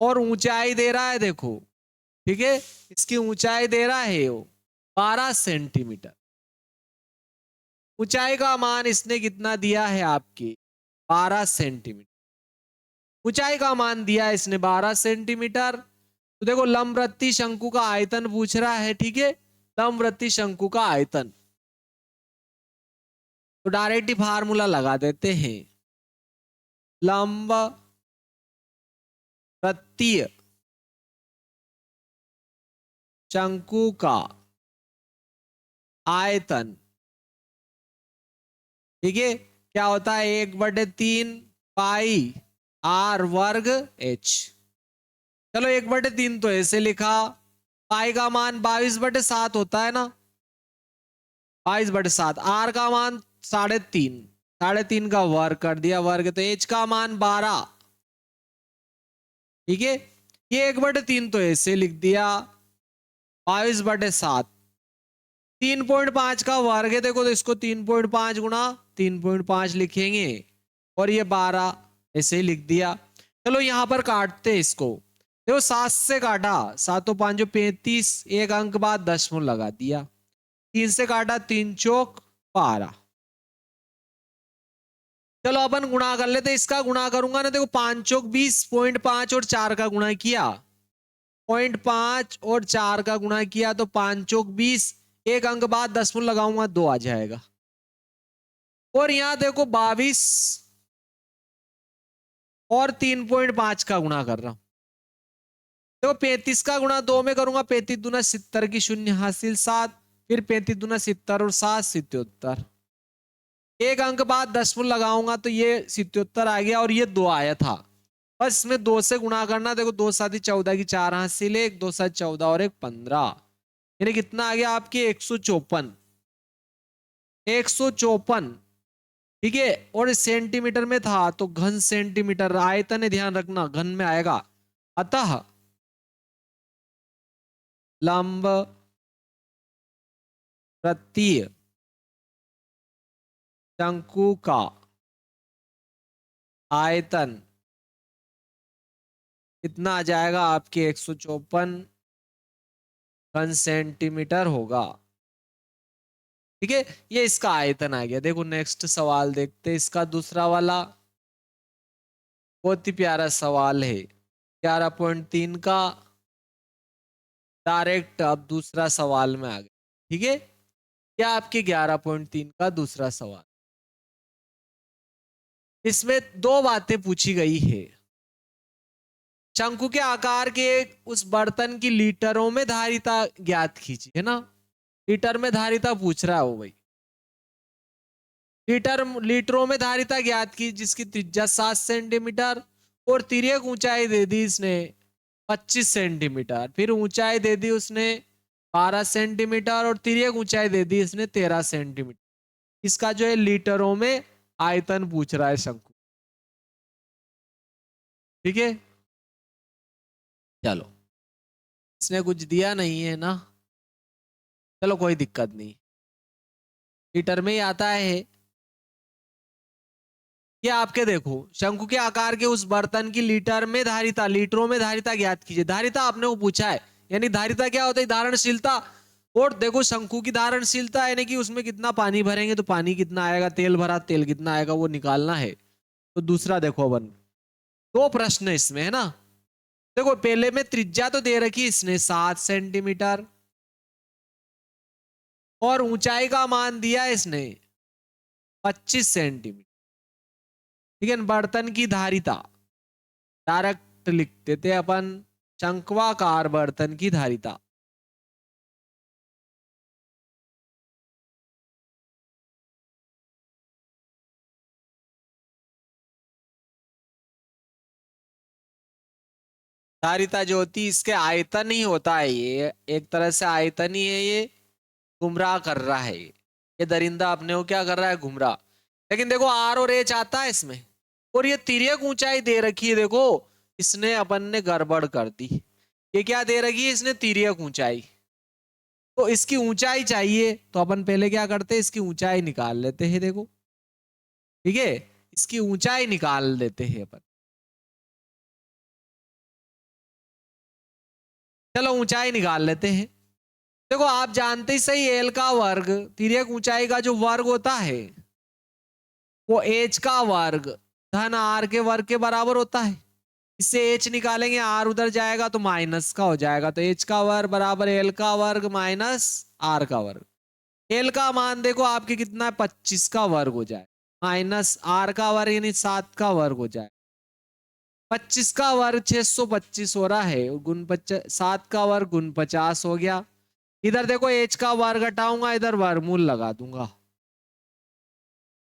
और ऊंचाई दे रहा है, देखो ठीक है, इसकी ऊंचाई दे रहा है वो 12 सेंटीमीटर। ऊंचाई का मान इसने कितना दिया है आपकी? 12 सेंटीमीटर। ऊंचाई का मान दिया है इसने 12 सेंटीमीटर। तो देखो लंबवृत्तीय शंकु का आयतन पूछ रहा है। ठीक है, लंबवृत्तीय शंकु का आयतन। तो डायरेक्ट ही फार्मूला लगा देते हैं। लंब वृत्तीय शंकु का आयतन, ठीक है, क्या होता है? 1/3 पाई आर वर्ग एच। चलो 1/3 तो ऐसे लिखा, पाई का मान 22/7 होता है ना, 22/7। आर का मान 3.5, 3.5 का वर्ग कर दिया, वर्ग तो एच का मान 12। ठीक है, ये 1/3 तो ऐसे लिख दिया, 22/7। 3.5 का वर्ग है, देखो तो इसको 3.5 गुणा 3.5 लिखेंगे, और ये 12 ऐसे ही लिख दिया। चलो यहां पर काटते हैं इसको। देखो 7 से काटा, 7 5 35, एक अंक बाद दशमलव लगा दिया। 3 से काटा, 3 चौक 12। चलो अपन गुणा कर लेते, इसका गुणा करूंगा ना, देखो 5 चौक 20, 0.5 और 4 का गुणा किया, 0.5 और 4 का गुणा किया तो 5 चौक 20, एक अंक बाद दशमलव लगाऊंगा 2 आ जाएगा। और यहां देखो 22 और 3.5 का गुणा कर रहा हूं। देखो 35 का गुणा 2 में करूंगा, 35 दूना 70 की शून्य हासिल 7, फिर 35 दूना 70 और 7 77। एक अंक बाद दशमलव लगाऊंगा तो ये 77 आ गया, और ये 2 आया था। बस इसमें 2 से गुणा करना। देखो 2 7 14 की 4 हासिल 1, 2 7 14 और 1 15, यानी कितना आ गया आपके? 154। 154, ठीक है, और सेंटीमीटर में था तो घन सेंटीमीटर। आयतन है, ध्यान रखना, घन में आएगा। अतः लंब वृत्तीय शंकु का आयतन कितना आ जाएगा आपके? 154 घन सेंटीमीटर होगा। ठीक है, ये इसका आयतन आ गया। देखो नेक्स्ट सवाल देखते हैं, इसका दूसरा वाला। बहुत ही प्यारा सवाल है, 11.3 का। डायरेक्ट अब दूसरा सवाल में आ गए। ठीक है, क्या आपके 11.3 का दूसरा सवाल। इसमें दो बातें पूछी गई है। शंकु के आकार के उस बर्तन की लीटरों में धारिता ज्ञात कीजिए, है ना। लीटर में धारिता पूछ रहा है वो भाई। लीटरों में धारिता ज्ञात की जिसकी त्रिज्या 7 सेंटीमीटर और तिर्यक ऊंचाई दे दी इसने 25 सेंटीमीटर, फिर ऊंचाई दे दी उसने 12 सेंटीमीटर और तिर्यक ऊंचाई दे दी इसने 13 सेंटीमीटर। इसका जो है लीटरों में आयतन पूछ रहा है शंकु। ठीक है, चलो इसने कुछ दिया नहीं है ना, चलो कोई दिक्कत नहीं, लीटर में ही आता है। ये आपके देखो शंकु के आकार के उस बर्तन की लीटरों में धारिता ज्ञात कीजिए। धारिता आपने वो पूछा है, यानी धारिता क्या होता है, धारणशीलता। और देखो शंकु की धारणशीलता यानी कि उसमें कितना पानी भरेंगे तो पानी कितना आएगा, तेल भरा तेल कितना आएगा वो निकालना है। तो दूसरा देखो अपन, दो प्रश्न इसमें है ना। देखो पहले में त्रिज्या तो दे रखी इसने 7 सेंटीमीटर और ऊंचाई का मान दिया इसने 25 सेंटीमीटर। ठीक है, बर्तन की धारिता डायरेक्ट लिख देते अपन, शंक्वाकार बर्तन की धारिता। धारिता जो होती है इसके आयतन ही होता है, ये एक तरह से आयतन ही है, ये गुमराह कर रहा है, ये दरिंदा अपने को क्या कर रहा है, गुमराह। लेकिन देखो आर और एच आता है इसमें, और ये तिर्यक ऊंचाई दे रखी है, देखो इसने अपन ने गड़बड़ कर दी। ये क्या दे रखी है इसने, तिर्यक ऊंचाई। तो इसकी ऊंचाई चाहिए तो अपन पहले क्या करते हैं, इसकी ऊंचाई निकाल लेते हैं। देखो ठीक है, इसकी ऊंचाई निकाल देते हैं अपन। चलो ऊंचाई निकाल लेते हैं। देखो आप जानते ही सही, एल का वर्ग तिर्यक ऊंचाई का जो वर्ग होता है वो एच का वर्ग धन आर के वर्ग के बराबर होता है। इससे एच निकालेंगे, आर उधर जाएगा तो माइनस का हो जाएगा, तो एच का वर्ग बराबर एल का वर्ग माइनस आर का वर्ग। एल का मान देखो आपके कितना है, 25 का वर्ग हो जाए, माइनस आर का वर्ग यानी 7 का वर्ग हो जाए। 25 का वर्ग 625 हो रहा है, गुण 7 का वर्ग गुण 50 हो गया। इधर देखो एच का वर्ग घटाऊंगा, इधर वर्गमूल लगा दूंगा।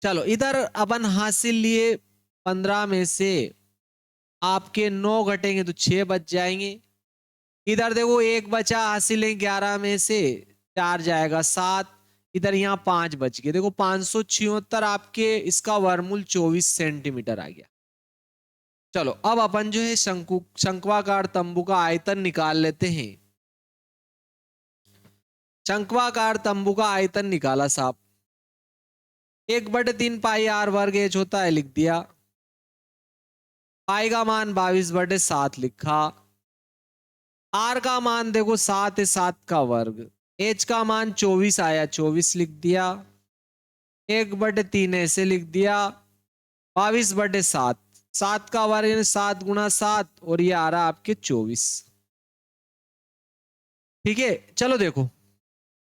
चलो इधर अपन हासिल लिए 15 में से आपके 9 घटेंगे तो 6 बच जाएंगे। इधर देखो एक बचा, हासिल 11 में से 4 जाएगा 7, इधर यहाँ 5 बच गए। देखो 576 आपके, इसका वर्गमूल 24 सेंटीमीटर आ गया। चलो अब अपन जो है शंक्वाकार तंबू का आयतन निकाल लेते हैं। शंक्वाकार तंबू का आयतन निकाला साहब, 1/3 पाई आर वर्ग एच होता है, लिख दिया। पाई का मान 22/7 लिखा। आर का मान देखो 7 है, 7 का वर्ग। एच का मान 24 आया, 24 लिख दिया। 1/3 ऐसे लिख दिया, 22/7, 7 का वर्ग यानी 7 × 7 और ये आ रहा आपके 24। ठीक है, चलो देखो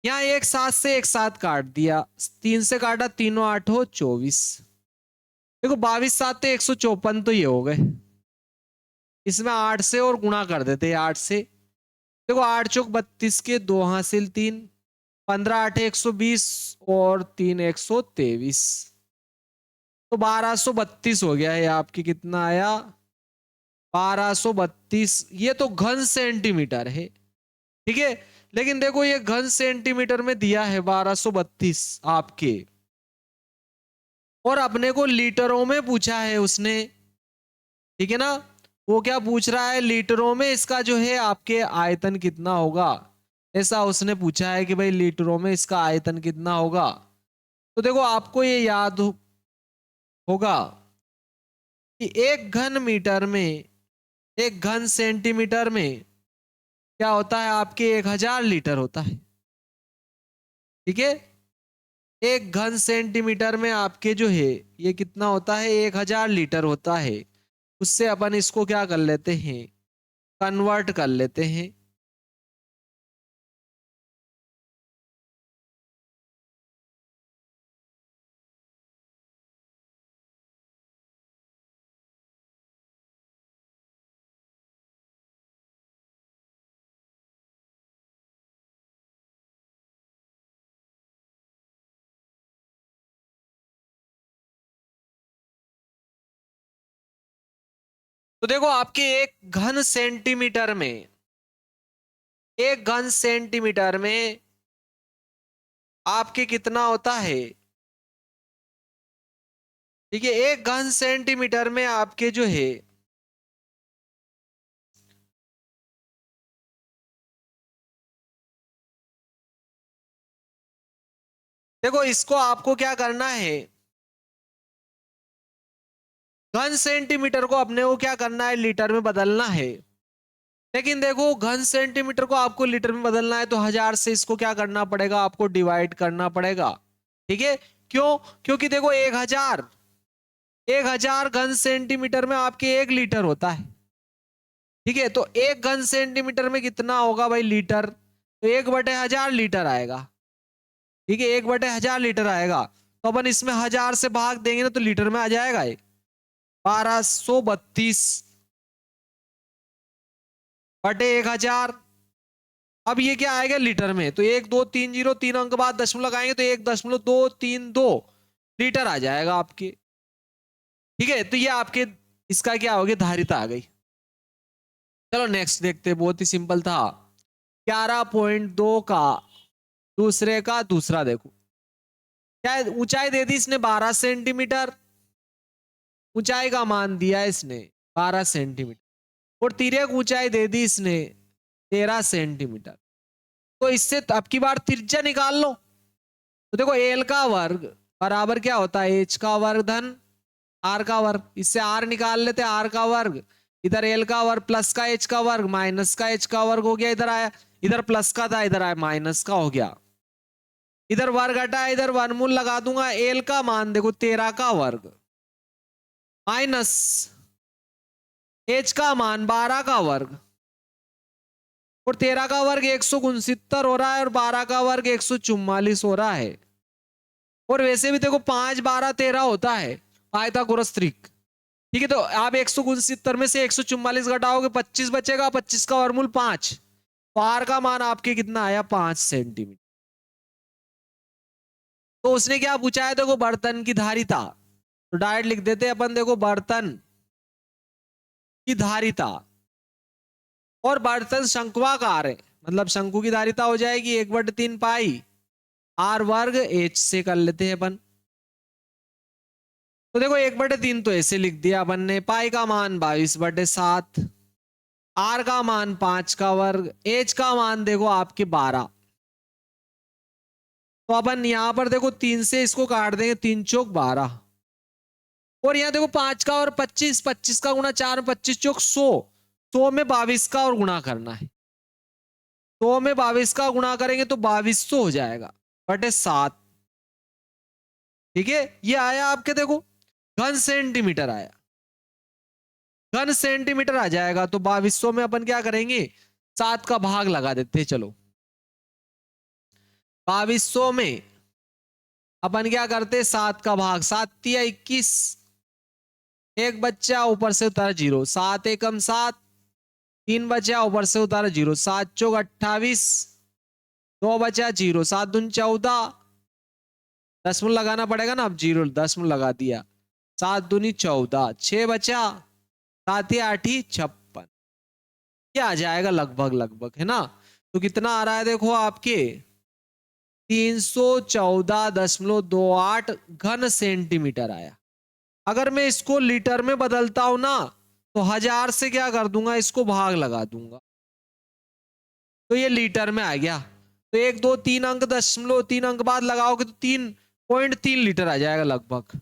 यहाँ एक 7 से एक 7 काट दिया, 3 से काटा, तीनों 8 हो 24। देखो 22 7 154 तो ये हो गए, इसमें 8 से और गुणा कर देते हैं 8 से। देखो 8 चौक 32 के 2 हासिल 3, 15 8 120 और 3 123, तो 1232 हो गया है आपकी। कितना आया, 1232। ये तो घन सेंटीमीटर है, ठीक है। लेकिन देखो ये घन सेंटीमीटर में दिया है 1232 आपके, और अपने को लीटरों में पूछा है उसने, ठीक है ना। वो क्या पूछ रहा है, लीटरों में इसका जो है आपके आयतन कितना होगा, ऐसा उसने पूछा है कि भाई लीटरों में इसका आयतन कितना होगा। तो देखो आपको ये याद होगा कि एक घन मीटर में, एक घन सेंटीमीटर में क्या होता है आपके, 1000 लीटर होता है। ठीक है, एक घन सेंटीमीटर में आपके जो है ये कितना होता है, 1000 लीटर होता है। उससे अपन इसको क्या कर लेते हैं, कन्वर्ट कर लेते हैं। तो देखो आपके एक घन सेंटीमीटर में, एक घन सेंटीमीटर में आपके कितना होता है, ठीक है, एक घन सेंटीमीटर में आपके जो है देखो इसको आपको क्या करना है, घन सेंटीमीटर को अपने को क्या करना है, लीटर में बदलना है। लेकिन देखो घन सेंटीमीटर को आपको लीटर में बदलना है तो 1000 से इसको क्या करना पड़ेगा, आपको डिवाइड करना पड़ेगा। ठीक है, क्यों? क्योंकि देखो 1000 घन सेंटीमीटर में आपके 1 लीटर होता है। ठीक है, तो 1 घन सेंटीमीटर में कितना होगा भाई, लीटर, तो 1/1000 लीटर आएगा। ठीक है, 1/1000 लीटर आएगा। तो अपन इसमें 1000 से भाग देंगे ना तो लीटर में आ जाएगा ये 1232/1000। अब ये क्या आएगा लीटर में, तो 1230, 3 अंक बाद दशमलव लगाएंगे तो 1.232 लीटर आ जाएगा आपके। ठीक है, तो ये आपके इसका क्या हो गया, धारिता आ गई। चलो नेक्स्ट देखते हैं, बहुत ही सिंपल था। 11.2 का दूसरे का दूसरा देखो, क्या ऊंचाई दे दी इसने 12 सेंटीमीटर, ऊंचाई का मान दिया इसने 12 सेंटीमीटर, और तिर्यक ऊंचाई दे दी इसने 13 सेंटीमीटर। तो इससे अब की बार त्रिज्या निकाल लो। तो देखो एल का वर्ग बराबर क्या होता है, एच का वर्ग धन आर का वर्ग। इससे आर निकाल लेते, आर का वर्ग, इधर एल का वर्ग प्लस का एच का वर्ग माइनस का एच का वर्ग हो गया, इधर आया, इधर प्लस का था इधर आया माइनस का हो गया, इधर वर्ग हटा, इधर वर्गमूल लगा दूंगा। एल का मान देखो 13 का वर्ग माइनस एच का मान 12 का वर्ग, और 13 का वर्ग 169 हो रहा है और 12 का वर्ग 144 हो रहा है। और वैसे भी देखो 5 12 13 होता है पाइथागोरस त्रिक। ठीक है, तो आप 169 में से 144 घटाओगे 25 बचेगा, 25 का वर्गमूल 5, तो आर का मान आपके कितना आया, 5 सेंटीमीटर। तो उसने क्या पूछा है, देखो बर्तन की धारिता, तो डायरेक्ट लिख देते अपन, देखो बर्तन की धारिता, और बर्तन शंक्वाकार है, मतलब शंकु की धारिता हो जाएगी 1/3 पाई आर वर्ग एच से कर लेते हैं अपन। तो देखो 1/3 तो ऐसे लिख दिया अपन ने, पाई का मान 22/7, आर का मान 5 का वर्ग, एच का मान देखो आपके 12। तो अपन यहां पर देखो 3 से इसको काट देंगे, 3 चौक 12, और यहां देखो 5 का और 25, 25 का गुणा 4, 25 चौक 100, 100 में 22 का और गुणा करना है, 100 में 22 का गुणा करेंगे तो 2200 हो जाएगा बटे 7। ठीक है, ये आया आपके देखो घन सेंटीमीटर आया, घन सेंटीमीटर आ जाएगा। तो 2200 में अपन क्या करेंगे, 7 का भाग लगा देते हैं। चलो 2200 में अपन क्या करते, 7 का भाग, 7 तिया 21, एक बच्चा ऊपर से उतारा 0, 7 एकम 7, 3 बचा ऊपर से उतारा 0, 7 चौक 28, 2 बचा 0, 7 दून 14, दशमलव लगाना पड़ेगा ना, अब 0 दशमलव लगा दिया, 7 दूनी 14, 6 बचा, 7 या 8 56, क्या आ जाएगा लगभग लगभग, है ना। तो कितना आ रहा है देखो आपके 314.28 घन सेंटीमीटर आया। अगर मैं इसको लीटर में बदलता हूं ना तो 1000 से क्या कर दूंगा, इसको भाग लगा दूंगा, तो ये लीटर में आ गया। तो 1 2 3 अंक, 0.3 अंक बाद लगाओगे तो 3.3 लीटर आ जाएगा, लगभग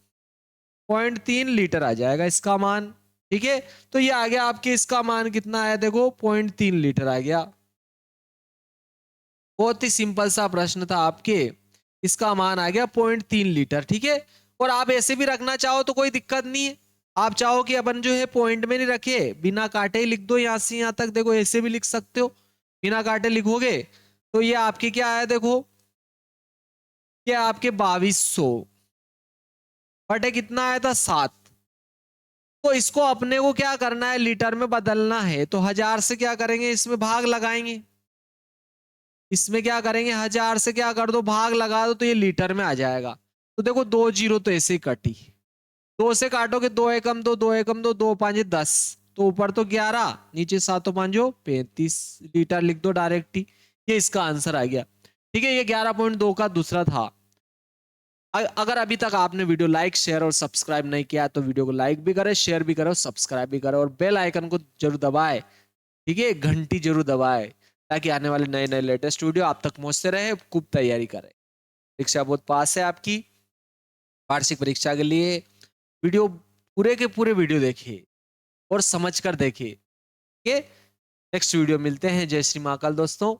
0.3 लीटर आ जाएगा इसका मान। ठीक है, तो ये आ गया आपके, इसका मान कितना आया देखो 0.3 लीटर आ गया। बहुत ही सिंपल सा प्रश्न था आपके, इसका मान आ गया 0.3 लीटर। ठीक है, और आप ऐसे भी रखना चाहो तो कोई दिक्कत नहीं है, आप चाहो कि अपन जो है पॉइंट में नहीं रखे, बिना काटे ही लिख दो, यहां से यहां तक देखो ऐसे भी लिख सकते हो, बिना काटे लिखोगे तो ये आपके क्या आया देखो, ये आपके 2200 बटे कितना आया था 7। तो इसको अपने को क्या करना है, लीटर में बदलना है, तो 1000 से क्या करेंगे, इसमें भाग लगाएंगे, इसमें क्या करेंगे 1000 से क्या कर दो, भाग लगा दो, तो ये लीटर में आ जाएगा। तो देखो 2 जीरो तो ऐसे ही कटी, 2 से काटोगे 2 एकम 2, 2 एकम 2, 2 5 10, तो ऊपर तो 11, नीचे 7 5 35 लीटर लिख दो डायरेक्ट ही। ये इसका आंसर आ गया। ठीक है, ये 11.2 का दूसरा था। अगर अभी तक आपने वीडियो लाइक शेयर और सब्सक्राइब नहीं किया तो वीडियो को लाइक भी करें, शेयर भी करें, सब्सक्राइब भी करें और बेल आइकन को जरूर दबाएं। ठीक है, घंटी जरूर दबाएं ताकि आने वाले नए नए लेटेस्ट वीडियो आप तक पहुंचते रहे। खूब तैयारी करें, परीक्षा बहुत पास है आपकी। वार्षिक परीक्षा के लिए वीडियो पूरे के पूरे वीडियो देखिए और समझ कर देखिए। ठीक है, नेक्स्ट वीडियो मिलते हैं। जय श्री महाकाल दोस्तों।